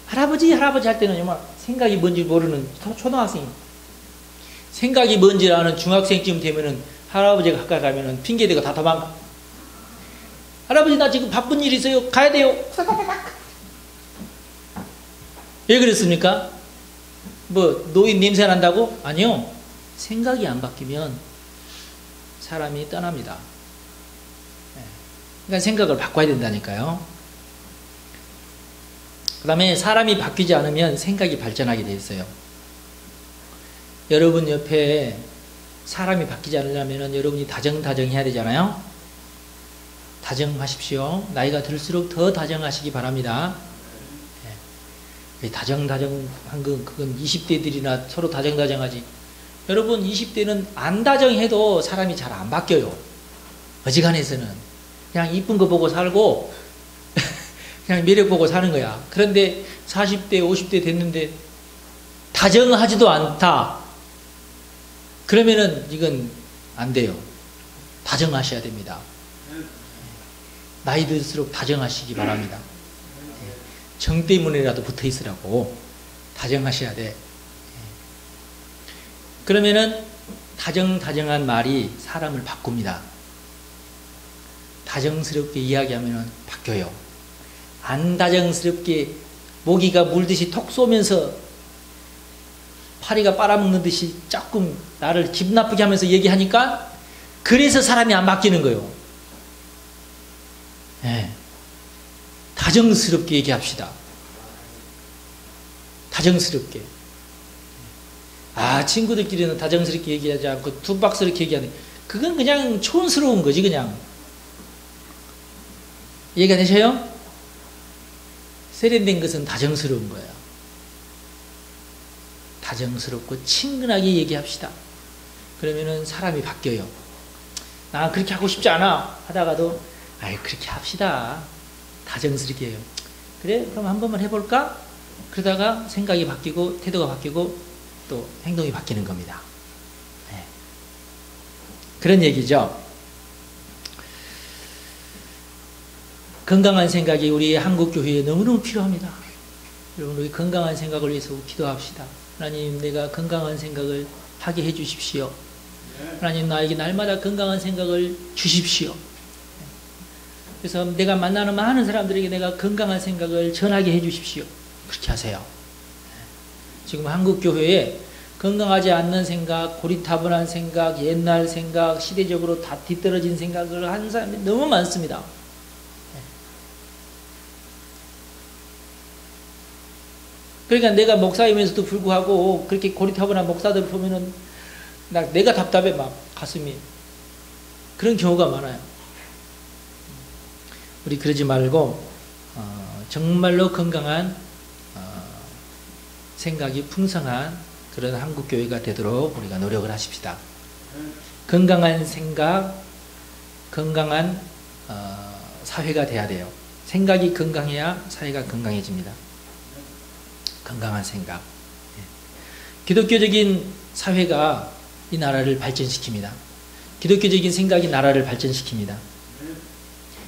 할아버지 할 때는 정말 생각이 뭔지 모르는 초등학생이, 생각이 뭔지 아는 중학생쯤 되면은 할아버지가 가까이 가면은 핑계대고 다 도망가. 할아버지 나 지금 바쁜 일 있어요. 가야 돼요. 왜 그랬습니까? 뭐 노인 냄새 난다고? 아니요. 생각이 안 바뀌면 사람이 떠납니다. 그러니까 생각을 바꿔야 된다니까요. 그 다음에 사람이 바뀌지 않으면 생각이 발전하게 돼 있어요. 여러분 옆에 사람이 바뀌지 않으려면 여러분이 다정해야 되잖아요. 다정하십시오. 나이가 들수록 더 다정하시기 바랍니다. 다정한 건 그건 20대들이나 서로 다정하지. 여러분 20대는 안 다정해도 사람이 잘 안 바뀌어요. 어지간해서는 그냥 이쁜 거 보고 살고 그냥 매력 보고 사는 거야. 그런데 40대 50대 됐는데 다정하지도 않다. 그러면은 이건 안 돼요. 다정하셔야 됩니다. 나이 들수록 다정하시기 바랍니다. 정 때문에라도 붙어 있으라고 다정하셔야 돼. 그러면은 다정한 말이 사람을 바꿉니다. 다정스럽게 이야기하면 바뀌어요. 안 다정스럽게 모기가 물듯이 톡 쏘면서 파리가 빨아먹는 듯이 조금 나를 기분 나쁘게 하면서 얘기하니까 그래서 사람이 안 바뀌는 거예요. 네. 다정스럽게 얘기합시다. 다정스럽게. 친구들끼리는 다정스럽게 얘기하지 않고 둔박스럽게 얘기하는, 그건 그냥 촌스러운 거지 그냥. 이해가 되셔요? 세련된 것은 다정스러운 거예요. 다정스럽고 친근하게 얘기합시다. 그러면은 사람이 바뀌어요. 나 그렇게 하고 싶지 않아 하다가도 그렇게 합시다. 다정스럽게 해요. 그래? 그럼 한 번만 해볼까? 그러다가 생각이 바뀌고 태도가 바뀌고 또 행동이 바뀌는 겁니다. 네. 그런 얘기죠. 건강한 생각이 우리 한국교회에 너무너무 필요합니다. 여러분 우리 건강한 생각을 위해서 기도합시다. 하나님 내가 건강한 생각을 하게 해주십시오. 하나님 나에게 날마다 건강한 생각을 주십시오. 그래서 내가 만나는 많은 사람들에게 내가 건강한 생각을 전하게 해주십시오. 그렇게 하세요. 지금 한국교회에 건강하지 않는 생각, 고리타분한 생각, 옛날 생각, 시대적으로 다 뒤떨어진 생각을 하는 사람이 너무 많습니다. 그러니까 내가 목사이면서도 불구하고 그렇게 고리타분한 목사들 보면은 내가 답답해 막 가슴이. 그런 경우가 많아요. 우리 그러지 말고 정말로 건강한 생각이 풍성한 그런 한국교회가 되도록 우리가 노력을 하십시다. 건강한 생각, 건강한 사회가 돼야 돼요. 생각이 건강해야 사회가 건강해집니다. 건강한 생각. 기독교적인 사회가 이 나라를 발전시킵니다. 기독교적인 생각이 나라를 발전시킵니다.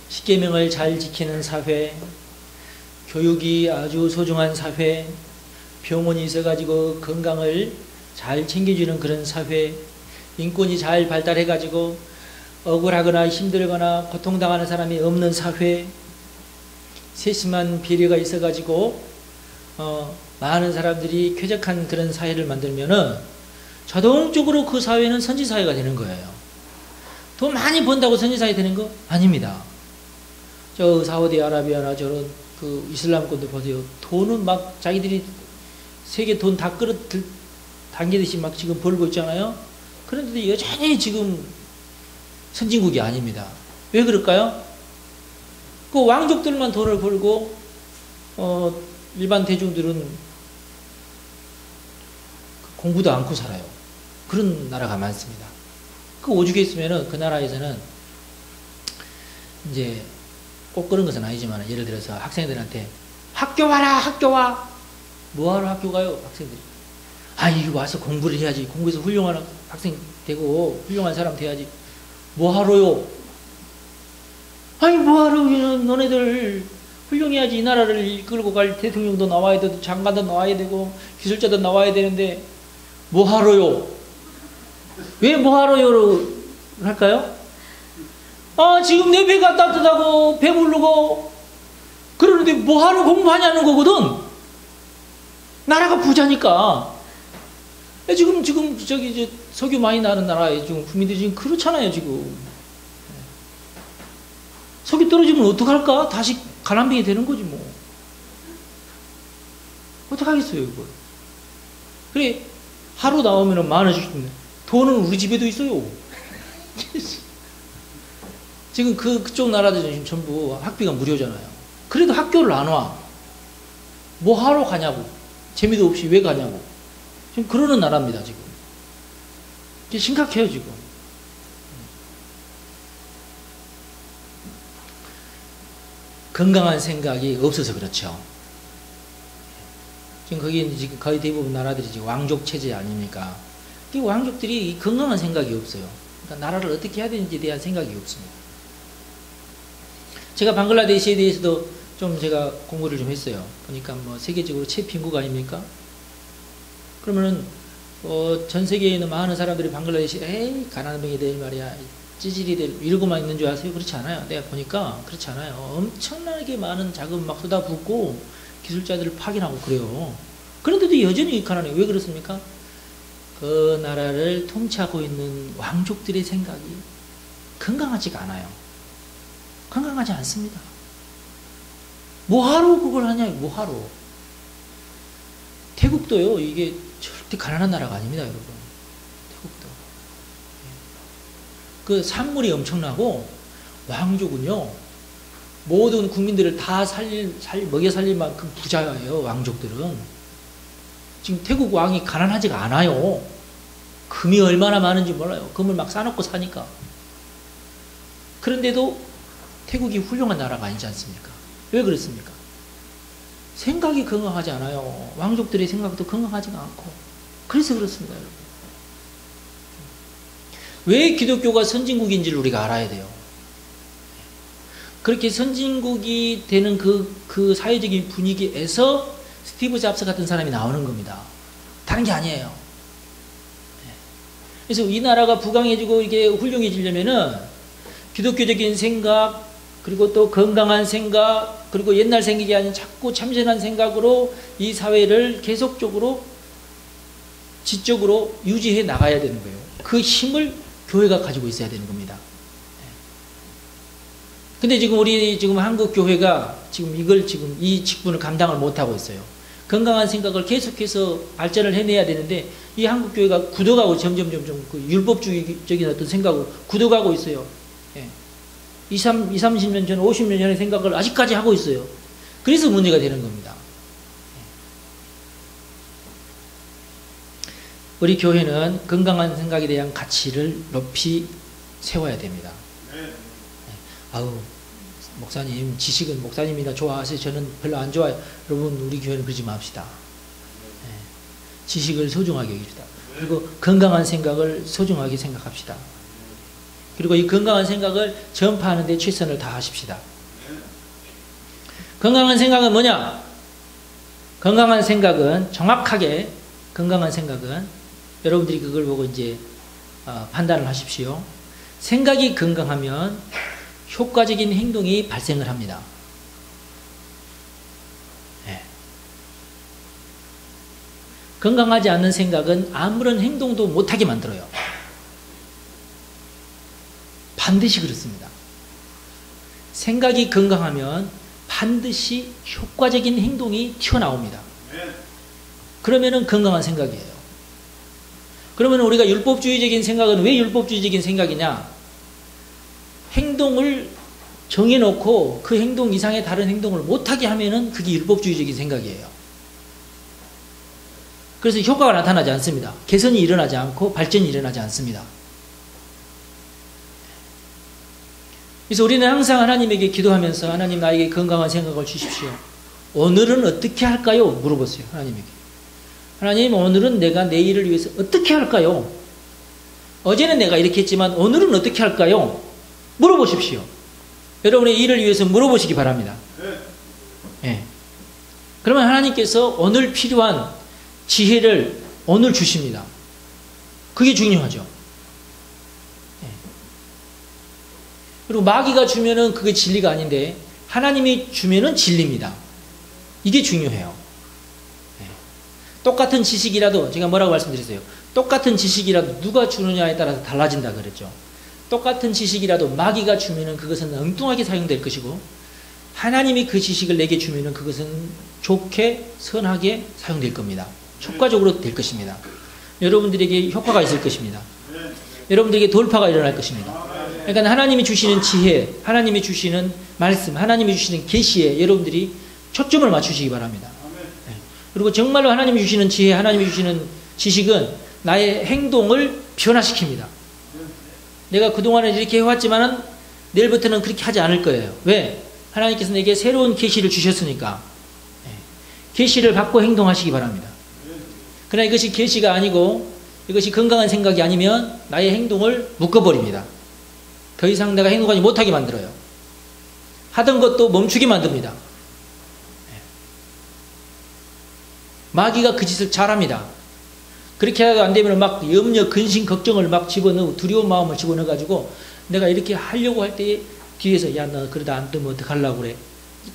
십계명을 잘 지키는 사회, 교육이 아주 소중한 사회, 병원이 있어가지고 건강을 잘 챙겨주는 그런 사회, 인권이 잘 발달해가지고 억울하거나 힘들거나 고통당하는 사람이 없는 사회, 세심한 배려가 있어가지고 많은 사람들이 쾌적한 그런 사회를 만들면은 자동적으로 그 사회는 선지사회가 되는 거예요. 돈 많이 번다고 선지사회 되는 거 아닙니다. 저 사우디아라비아나 저런 그 이슬람권도 보세요. 돈은 막 자기들이 세계 돈 다 당기듯이 막 지금 벌고 있잖아요. 그런데도 여전히 지금 선진국이 아닙니다. 왜 그럴까요? 그 왕족들만 돈을 벌고 일반 대중들은 공부도 않고 살아요. 그런 나라가 많습니다. 그 오죽에 있으면은 그 나라에서는 이제 꼭 그런 것은 아니지만 예를 들어서 학생들한테 학교 와라 학교 와. 뭐하러 학교 가요 학생들이? 이거 와서 공부를 해야지. 공부해서 훌륭한 학생 되고 훌륭한 사람 돼야지. 뭐하러요? 뭐하러 너네들 훌륭해야지. 이 나라를 이끌고 갈 대통령도 나와야 되고 장관도 나와야 되고 기술자도 나와야 되는데 뭐하러요? 왜 뭐하러요로 할까요? 지금 내 배가 따뜻하고 배부르고 그러는데 뭐하러 공부하냐는 거거든. 나라가 부자니까. 지금 저기 이제 석유 많이 나는 나라에 지금 국민들이 지금 그렇잖아요. 지금 석유 떨어지면 어떡할까? 다시 가난뱅이 되는 거지 뭐. 어떡하겠어요 이걸. 그래 하루 나오면 10,000원 주시면 돈은 우리 집에도 있어요. 지금 그쪽 나라들 지금 전부 학비가 무료잖아요. 그래도 학교를 안 와. 뭐 하러 가냐고. 재미도 없이 왜 가냐고. 지금 그러는 나라입니다, 지금. 이게 심각해요, 지금. 건강한 생각이 없어서 그렇죠. 지금 거기 지금 거의 대부분 나라들이 지금 왕족 체제 아닙니까? 이 왕족들이 건강한 생각이 없어요. 그러니까 나라를 어떻게 해야 되는지에 대한 생각이 없습니다. 제가 방글라데시에 대해서도 좀 제가 공부를 좀 했어요. 그러니까 뭐 세계적으로 최貧국 아닙니까? 그러면은 전 세계에 있는 많은 사람들이 방글라데시 가난뱅이 될 말이야, 찌질이 될 이러고만 있는 줄 아세요? 그렇지 않아요. 내가 보니까 그렇지 않아요. 엄청나게 많은 자금 막 쏟아붓고 기술자들을 파견하고 그래요. 그런데도 여전히 가난해요. 왜 그렇습니까? 그 나라를 통치하고 있는 왕족들의 생각이 건강하지가 않아요. 건강하지 않습니다. 뭐하러 그걸 하냐, 뭐하러. 태국도요, 이게 절대 가난한 나라가 아닙니다, 여러분. 태국도. 그 산물이 엄청나고, 왕족은요, 모든 국민들을 다 먹여 살릴 만큼 부자예요, 왕족들은. 지금 태국 왕이 가난하지가 않아요. 금이 얼마나 많은지 몰라요. 금을 막 싸놓고 사니까. 그런데도 태국이 훌륭한 나라가 아니지 않습니까? 왜 그렇습니까? 생각이 건강하지 않아요. 왕족들의 생각도 건강하지가 않고. 그래서 그렇습니다, 여러분. 왜 기독교가 선진국인지를 우리가 알아야 돼요. 그렇게 선진국이 되는 그 사회적인 분위기에서 스티브 잡스 같은 사람이 나오는 겁니다. 다른 게 아니에요. 그래서 이 나라가 부강해지고 이게 훌륭해지려면은 기독교적인 생각, 그리고 또 건강한 생각, 그리고 옛날 생각이 아닌 자꾸 참신한 생각으로 이 사회를 계속적으로 지적으로 유지해 나가야 되는 거예요. 그 힘을 교회가 가지고 있어야 되는 겁니다. 근데 지금 우리 지금 한국 교회가 지금 이 직분을 감당을 못하고 있어요. 건강한 생각을 계속해서 발전을 해내야 되는데 이 한국 교회가 굳어가고 점점 그 율법주의적인 어떤 생각으로 굳어가고 있어요. 30년 전, 50년 전의 생각을 아직까지 하고 있어요. 그래서 문제가 되는 겁니다. 우리 교회는 건강한 생각에 대한 가치를 높이 세워야 됩니다. 목사님, 지식은 목사님이나 좋아하세요. 저는 별로 안 좋아요. 여러분, 우리 교회는 그러지 맙시다. 지식을 소중하게 여깁시다. 그리고 건강한 생각을 소중하게 생각합시다. 그리고 이 건강한 생각을 전파하는 데 최선을 다하십시다. 건강한 생각은 뭐냐? 건강한 생각은 정확하게 건강한 생각은 여러분들이 그걸 보고 이제 판단을 하십시오. 생각이 건강하면 효과적인 행동이 발생을 합니다. 건강하지 않는 생각은 아무런 행동도 못하게 만들어요. 반드시 그렇습니다. 생각이 건강하면 반드시 효과적인 행동이 튀어나옵니다. 그러면은 건강한 생각이에요. 그러면 우리가 율법주의적인 생각은 왜 율법주의적인 생각이냐? 행동을 정해놓고 그 행동 이상의 다른 행동을 못하게 하면은 그게 율법주의적인 생각이에요. 그래서 효과가 나타나지 않습니다. 개선이 일어나지 않고 발전이 일어나지 않습니다. 그래서 우리는 항상 하나님에게 기도하면서 하나님 나에게 건강한 생각을 주십시오. 오늘은 어떻게 할까요? 물어보세요. 하나님에게. 하나님 오늘은 내가 내일을 위해서 어떻게 할까요? 어제는 내가 이렇게 했지만 오늘은 어떻게 할까요? 물어보십시오. 여러분의 일을 위해서 물어보시기 바랍니다. 네. 그러면 하나님께서 오늘 필요한 지혜를 오늘 주십니다. 그게 중요하죠. 네. 그리고 마귀가 주면은 그게 진리가 아닌데 하나님이 주면은 진리입니다. 이게 중요해요. 네. 똑같은 지식이라도 제가 뭐라고 말씀드렸어요? 똑같은 지식이라도 누가 주느냐에 따라서 달라진다 그랬죠. 똑같은 지식이라도 마귀가 주면은 그것은 엉뚱하게 사용될 것이고 하나님이 그 지식을 내게 주면은 그것은 좋게 선하게 사용될 겁니다. 효과적으로 될 것입니다. 여러분들에게 효과가 있을 것입니다. 여러분들에게 돌파가 일어날 것입니다. 그러니까 하나님이 주시는 지혜, 하나님이 주시는 말씀, 하나님이 주시는 계시에 여러분들이 초점을 맞추시기 바랍니다. 그리고 정말로 하나님이 주시는 지혜, 하나님이 주시는 지식은 나의 행동을 변화시킵니다. 내가 그동안은 이렇게 해왔지만은 내일부터는 그렇게 하지 않을 거예요. 왜? 하나님께서 내게 새로운 계시를 주셨으니까. 계시를 받고 행동하시기 바랍니다. 그러나 이것이 계시가 아니고 이것이 건강한 생각이 아니면 나의 행동을 묶어버립니다. 더 이상 내가 행동하지 못하게 만들어요. 하던 것도 멈추게 만듭니다. 마귀가 그 짓을 잘합니다. 그렇게 안 되면 막 염려, 근심, 걱정을 막 집어넣고 두려운 마음을 집어넣어가지고 내가 이렇게 하려고 할 때 뒤에서 야, 너 그러다 안 되면 어떡하려고 그래.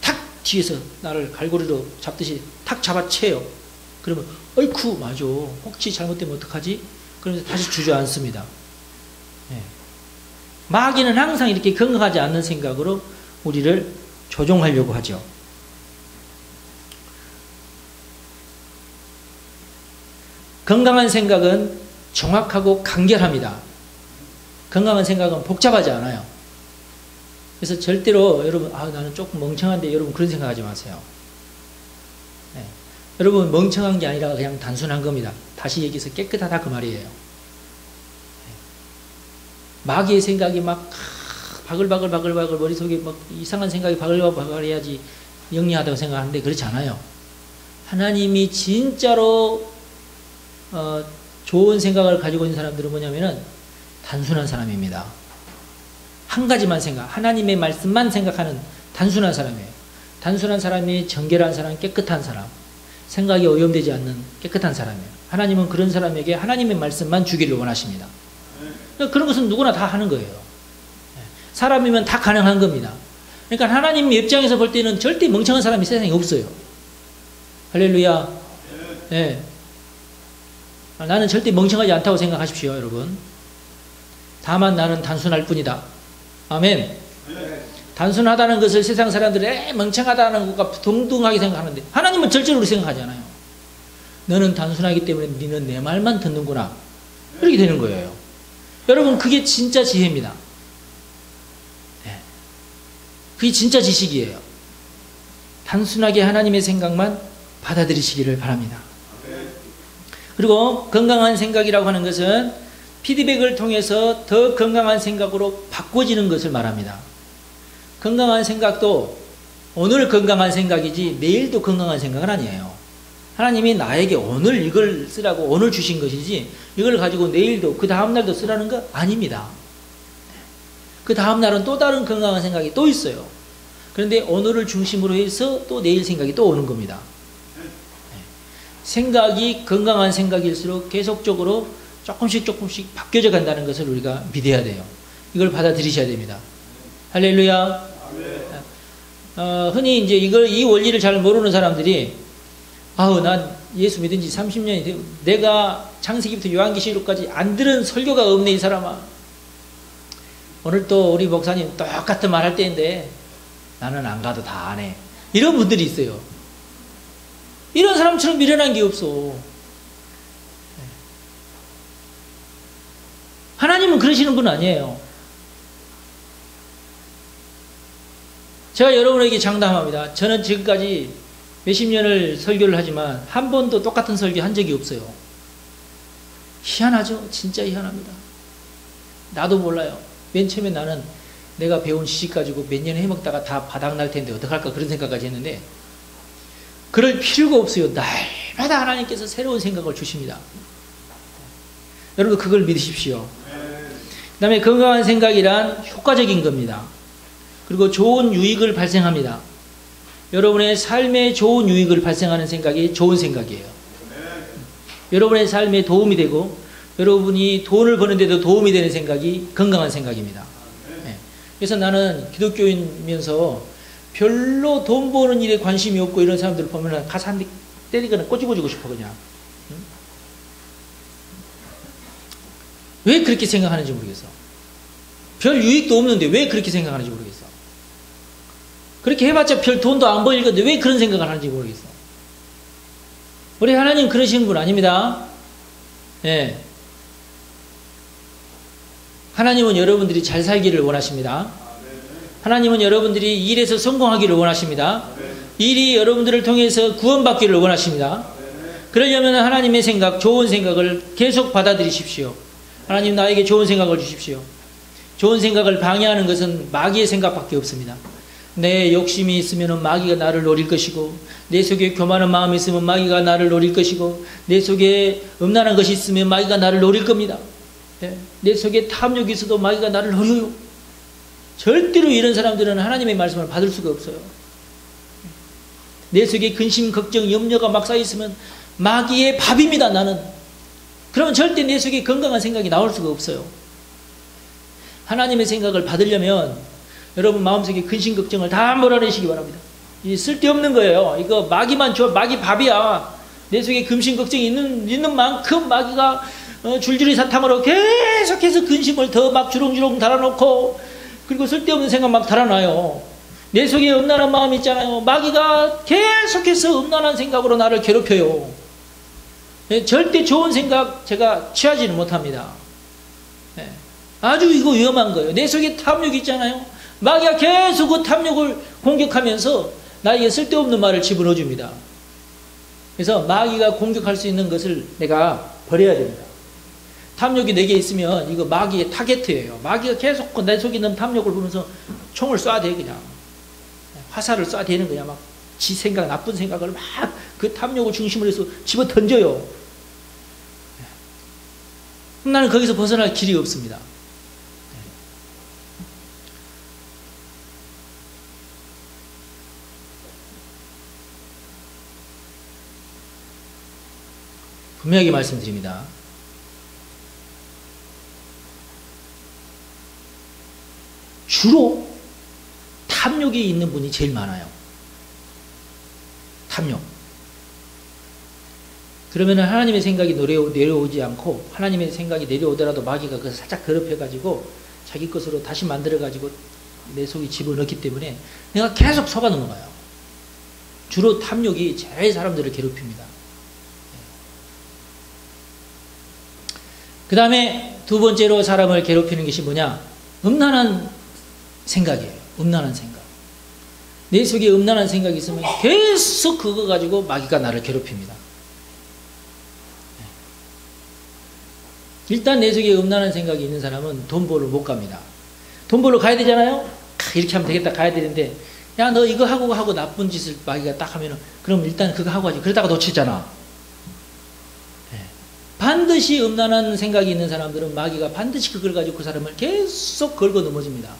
탁 뒤에서 나를 갈고리로 잡듯이 탁 잡아채요. 그러면 어이쿠 맞아. 혹시 잘못되면 어떡하지? 그러면서 다시 주저앉습니다. 네. 마귀는 항상 이렇게 건강하지 않는 생각으로 우리를 조종하려고 하죠. 건강한 생각은 정확하고 간결합니다. 건강한 생각은 복잡하지 않아요. 그래서 절대로 여러분 나는 조금 멍청한데 여러분 그런 생각하지 마세요. 네. 여러분 멍청한 게 아니라 그냥 단순한 겁니다. 다시 얘기해서 깨끗하다 그 말이에요. 네. 마귀의 생각이 막 바글바글 머릿속에 막 이상한 생각이 바글바글 해야지 영리하다고 생각하는데 그렇지 않아요. 하나님이 진짜로 좋은 생각을 가지고 있는 사람들은 뭐냐면은 단순한 사람입니다. 한 가지만 하나님의 말씀만 생각하는 단순한 사람이에요. 단순한 사람이 정결한 사람, 깨끗한 사람, 생각이 오염되지 않는 깨끗한 사람이에요. 하나님은 그런 사람에게 하나님의 말씀만 주기를 원하십니다. 그런 것은 누구나 다 하는 거예요. 사람이면 다 가능한 겁니다. 그러니까 하나님 입장에서 볼 때는 절대 멍청한 사람이 세상에 없어요. 할렐루야. 네. 나는 절대 멍청하지 않다고 생각하십시오, 여러분. 다만 나는 단순할 뿐이다. 아멘. 단순하다는 것을 세상 사람들이 멍청하다는 것과 동등하게 생각하는데 하나님은 절대로 그렇게 생각하지 않아요. 너는 단순하기 때문에 너는 내 말만 듣는구나. 이렇게 되는 거예요. 여러분 그게 진짜 지혜입니다. 네. 그게 진짜 지식이에요. 단순하게 하나님의 생각만 받아들이시기를 바랍니다. 그리고 건강한 생각이라고 하는 것은 피드백을 통해서 더 건강한 생각으로 바꿔지는 것을 말합니다. 건강한 생각도 오늘 건강한 생각이지 내일도 건강한 생각은 아니에요. 하나님이 나에게 오늘 이걸 쓰라고 오늘 주신 것이지 이걸 가지고 내일도 그 다음날도 쓰라는 거 아닙니다. 그 다음날은 또 다른 건강한 생각이 또 있어요. 그런데 오늘을 중심으로 해서 또 내일 생각이 또 오는 겁니다. 생각이 건강한 생각일수록 계속적으로 조금씩 바뀌어져 간다는 것을 우리가 믿어야 돼요. 이걸 받아들이셔야 됩니다. 할렐루야. 흔히 이제 이 원리를 잘 모르는 사람들이 난 예수 믿은 지 30년이 되고 내가 창세기부터 요한계시록까지 안 들은 설교가 없네 이 사람아. 오늘 또 우리 목사님 똑같은 말 할 때인데 나는 안 가도 다 안 해. 이런 분들이 있어요. 이런 사람처럼 미련한 게 없어. 하나님은 그러시는 분 아니에요. 제가 여러분에게 장담합니다. 저는 지금까지 몇십 년을 설교를 하지만 한 번도 똑같은 설교 한 적이 없어요. 희한하죠? 진짜 희한합니다. 나도 몰라요. 맨 처음에 나는 내가 배운 지식 가지고 몇 년 해먹다가 다 바닥날 텐데 어떡할까 그런 생각까지 했는데 그럴 필요가 없어요. 날마다 하나님께서 새로운 생각을 주십니다. 여러분 그걸 믿으십시오. 그 다음에 건강한 생각이란 효과적인 겁니다. 그리고 좋은 유익을 발생합니다. 여러분의 삶에 좋은 유익을 발생하는 생각이 좋은 생각이에요. 여러분의 삶에 도움이 되고 여러분이 돈을 버는데도 도움이 되는 생각이 건강한 생각입니다. 그래서 나는 기독교인이면서 별로 돈 버는 일에 관심이 없고 이런 사람들을 보면 가서 한 대 때리거나 꼬집어주고 싶어 그냥. 왜 그렇게 생각하는지 모르겠어. 별 유익도 없는데 왜 그렇게 생각하는지 모르겠어. 그렇게 해봤자 별 돈도 안 벌일 건데 왜 그런 생각을 하는지 모르겠어. 우리 하나님 그러시는 분 아닙니다. 예. 하나님은 여러분들이 잘 살기를 원하십니다. 하나님은 여러분들이 일에서 성공하기를 원하십니다. 일이 여러분들을 통해서 구원받기를 원하십니다. 그러려면 하나님의 생각, 좋은 생각을 계속 받아들이십시오. 하나님 나에게 좋은 생각을 주십시오. 좋은 생각을 방해하는 것은 마귀의 생각밖에 없습니다. 내 욕심이 있으면 마귀가 나를 노릴 것이고 내 속에 교만한 마음이 있으면 마귀가 나를 노릴 것이고 내 속에 음란한 것이 있으면 마귀가 나를 노릴 겁니다. 내 속에 탐욕이 있어도 마귀가 나를 노려요. 절대로 이런 사람들은 하나님의 말씀을 받을 수가 없어요. 내 속에 근심, 걱정, 염려가 막 쌓여있으면 마귀의 밥입니다. 나는. 그러면 절대 내 속에 건강한 생각이 나올 수가 없어요. 하나님의 생각을 받으려면 여러분 마음속에 근심, 걱정을 다 몰아내시기 바랍니다. 이 쓸데없는 거예요. 이거 마귀만 줘. 마귀 밥이야. 내 속에 근심, 걱정이 있는 만큼 마귀가 줄줄이 사탕으로 계속해서 근심을 더 막 주렁주렁 달아놓고 그리고 쓸데없는 생각 막 달아놔요. 내 속에 음란한 마음 있잖아요. 마귀가 계속해서 음란한 생각으로 나를 괴롭혀요. 절대 좋은 생각 제가 취하지는 못합니다. 아주 이거 위험한 거예요. 내 속에 탐욕이 있잖아요. 마귀가 계속 그 탐욕을 공격하면서 나에게 쓸데없는 말을 집어넣어 줍니다. 그래서 마귀가 공격할 수 있는 것을 내가 버려야 됩니다. 탐욕이 내게 있으면 이거 마귀의 타겟이에요. 마귀가 계속 내 속에 있는 탐욕을 보면서 총을 쏴대 그냥. 화살을 쏴대는 거야. 막 지 생각, 나쁜 생각을 막 그 탐욕을 중심으로 해서 집어 던져요. 나는 거기서 벗어날 길이 없습니다. 분명하게 말씀드립니다. 주로 탐욕이 있는 분이 제일 많아요. 탐욕. 그러면 하나님의 생각이 내려오지 않고 하나님의 생각이 내려오더라도 마귀가 그걸 살짝 더럽혀가지고 자기 것으로 다시 만들어가지고 내 속에 집어넣기 때문에 내가 계속 속아 넘어가요. 주로 탐욕이 제일 사람들을 괴롭힙니다. 그 다음에 두 번째로 사람을 괴롭히는 것이 뭐냐? 음란한 생각이에요. 음란한 생각. 내 속에 음란한 생각이 있으면 계속 그거 가지고 마귀가 나를 괴롭힙니다. 일단 내 속에 음란한 생각이 있는 사람은 돈 벌러 못 갑니다. 돈 벌러 가야 되잖아요? 이렇게 하면 되겠다 가야 되는데 야 너 이거 하고 나쁜 짓을 마귀가 딱 하면은 그럼 일단 그거 하고 하지. 그러다가 놓치잖아. 반드시 음란한 생각이 있는 사람들은 마귀가 반드시 그걸 가지고 그 사람을 계속 걸고 넘어집니다.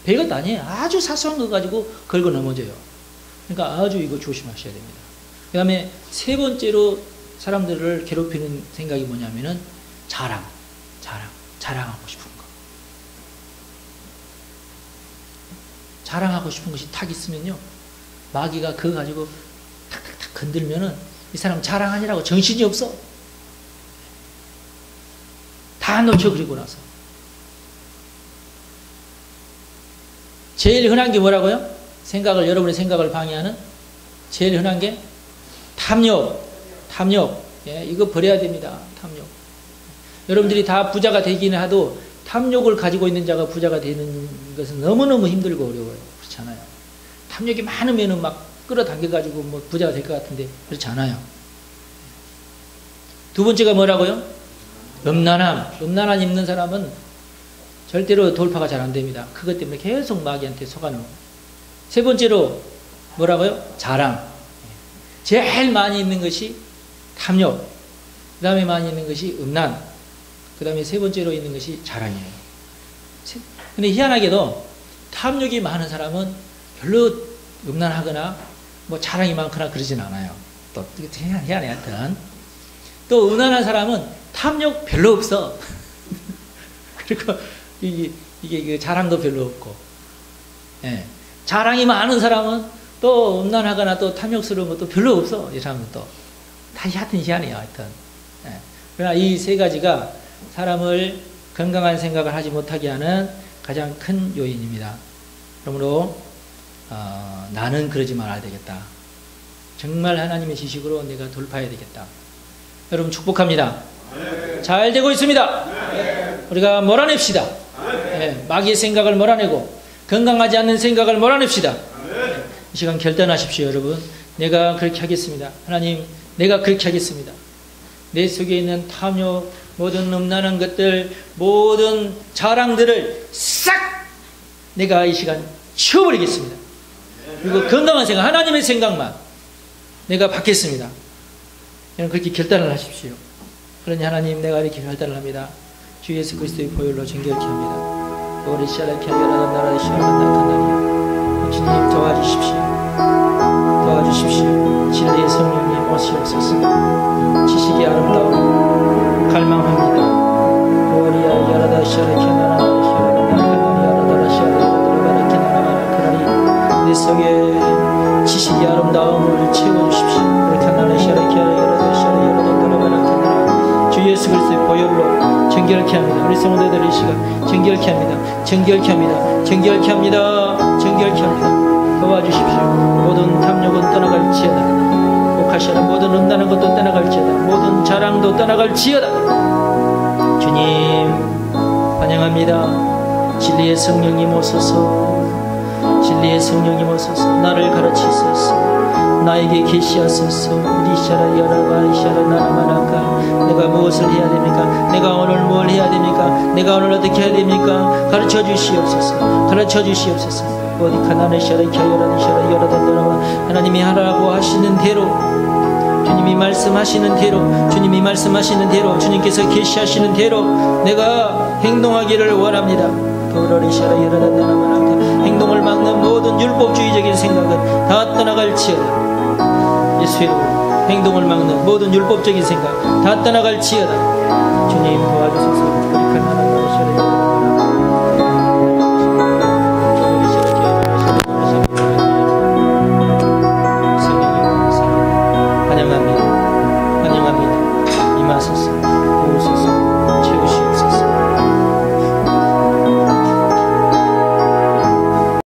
별것도 아니에요. 아주 사소한 거 가지고 걸고 넘어져요. 그러니까 아주 이거 조심하셔야 됩니다. 그 다음에 세 번째로 사람들을 괴롭히는 생각이 뭐냐면은 자랑하고 싶은 거. 자랑하고 싶은 것이 탁 있으면요. 마귀가 그거 가지고 탁탁탁 건들면은 이 사람 자랑하니라고 정신이 없어. 다 놓쳐 그리고 나서. 제일 흔한 게 뭐라고요? 여러분의 생각을 방해하는 제일 흔한 게 탐욕. 예, 이거 버려야 됩니다. 탐욕. 여러분들이 다 부자가 되기는 하도 탐욕을 가지고 있는 자가 부자가 되는 것은 너무너무 힘들고 어려워요. 그렇지 않아요. 탐욕이 많으면은 막 끌어당겨가지고 뭐 부자가 될 것 같은데 그렇지 않아요. 두 번째가 뭐라고요? 음란함 있는 사람은 절대로 돌파가 잘 안 됩니다. 그것 때문에 계속 마귀한테 속아놓고. 세 번째로 뭐라고요? 자랑. 제일 많이 있는 것이 탐욕. 그 다음에 많이 있는 것이 음란. 그 다음에 세 번째로 있는 것이 자랑이에요. 근데 희한하게도 탐욕이 많은 사람은 별로 음란하거나 뭐 자랑이 많거나 그러진 않아요. 또 희한해 하여튼. 또 음란한 사람은 탐욕 별로 없어. 그리고 이게 그 자랑도 별로 없고. 예. 자랑이 많은 사람은 또 음란하거나 또 탐욕스러운 것도 별로 없어. 이 사람은 또. 다 하여튼 희한해요. 하여튼. 예. 그러나 이 세 가지가 사람을 건강한 생각을 하지 못하게 하는 가장 큰 요인입니다. 그러므로 나는 그러지 말아야 되겠다. 정말 하나님의 지식으로 내가 돌파해야 되겠다. 여러분 축복합니다. 잘 되고 있습니다. 우리가 몰아냅시다. 마귀의 생각을 몰아내고 건강하지 않는 생각을 몰아냅시다. 이 시간 결단하십시오. 여러분, 내가 그렇게 하겠습니다. 하나님, 내가 그렇게 하겠습니다. 내 속에 있는 탐욕, 모든 음란한 것들, 모든 자랑들을 싹 내가 이 시간 치워버리겠습니다. 그리고 건강한 생각, 하나님의 생각만 내가 받겠습니다. 여러분 그렇게 결단을 하십시오. 그러니 하나님, 내가 이렇게 결단을 합니다. 주 예수 그리스도의 보혈로 정결케 합니다. 우리 시아라케 하여라는 나라의 시아가 나타나니 주님 도와주십시오. 진리의 성령님 오시옵소서. 지식이 아름다운 갈망합니다. 오리아 야라다 시아라케 나라다 시아라다 시아라다 내 속에 지식이 아름다움을 채워주십시오. 주 예수 그리스도의 보혈로 정결케 합니다. 우리 성도들 이 시간 정결케 합니다. 정결케 합니다. 도와주십시오. 모든 탐욕은 떠나갈지어다. 옥하시는 모든 음란한 것도 떠나갈지어다. 모든 자랑도 떠나갈지어다. 주님 환영합니다. 진리의 성령님 오소서. 나를 가르치소서. 나에게 계시하소서. 리샤라 여라바 이샤라 나라마라카. 내가 무엇을 해야 됩니까? 내가 오늘 뭘 해야 됩니까? 내가 오늘 어떻게 해야 됩니까? 가르쳐 주시옵소서. 어디 가나네 샤라 캬여라 이샤라 여라다 너라마. 하나님이 하라고 하시는 대로, 주님이 말씀하시는 대로, 주님께서 계시하시는 대로 내가 행동하기를 원합니다. 행동을 막는 모든 율법주의적인 생각은 다 떠나갈지어다. 예수의 이름으로 행동을 막는 모든 율법적인 생각 다 떠나갈지어다. 주님 도와주소서. 환영합니다. 임하소서.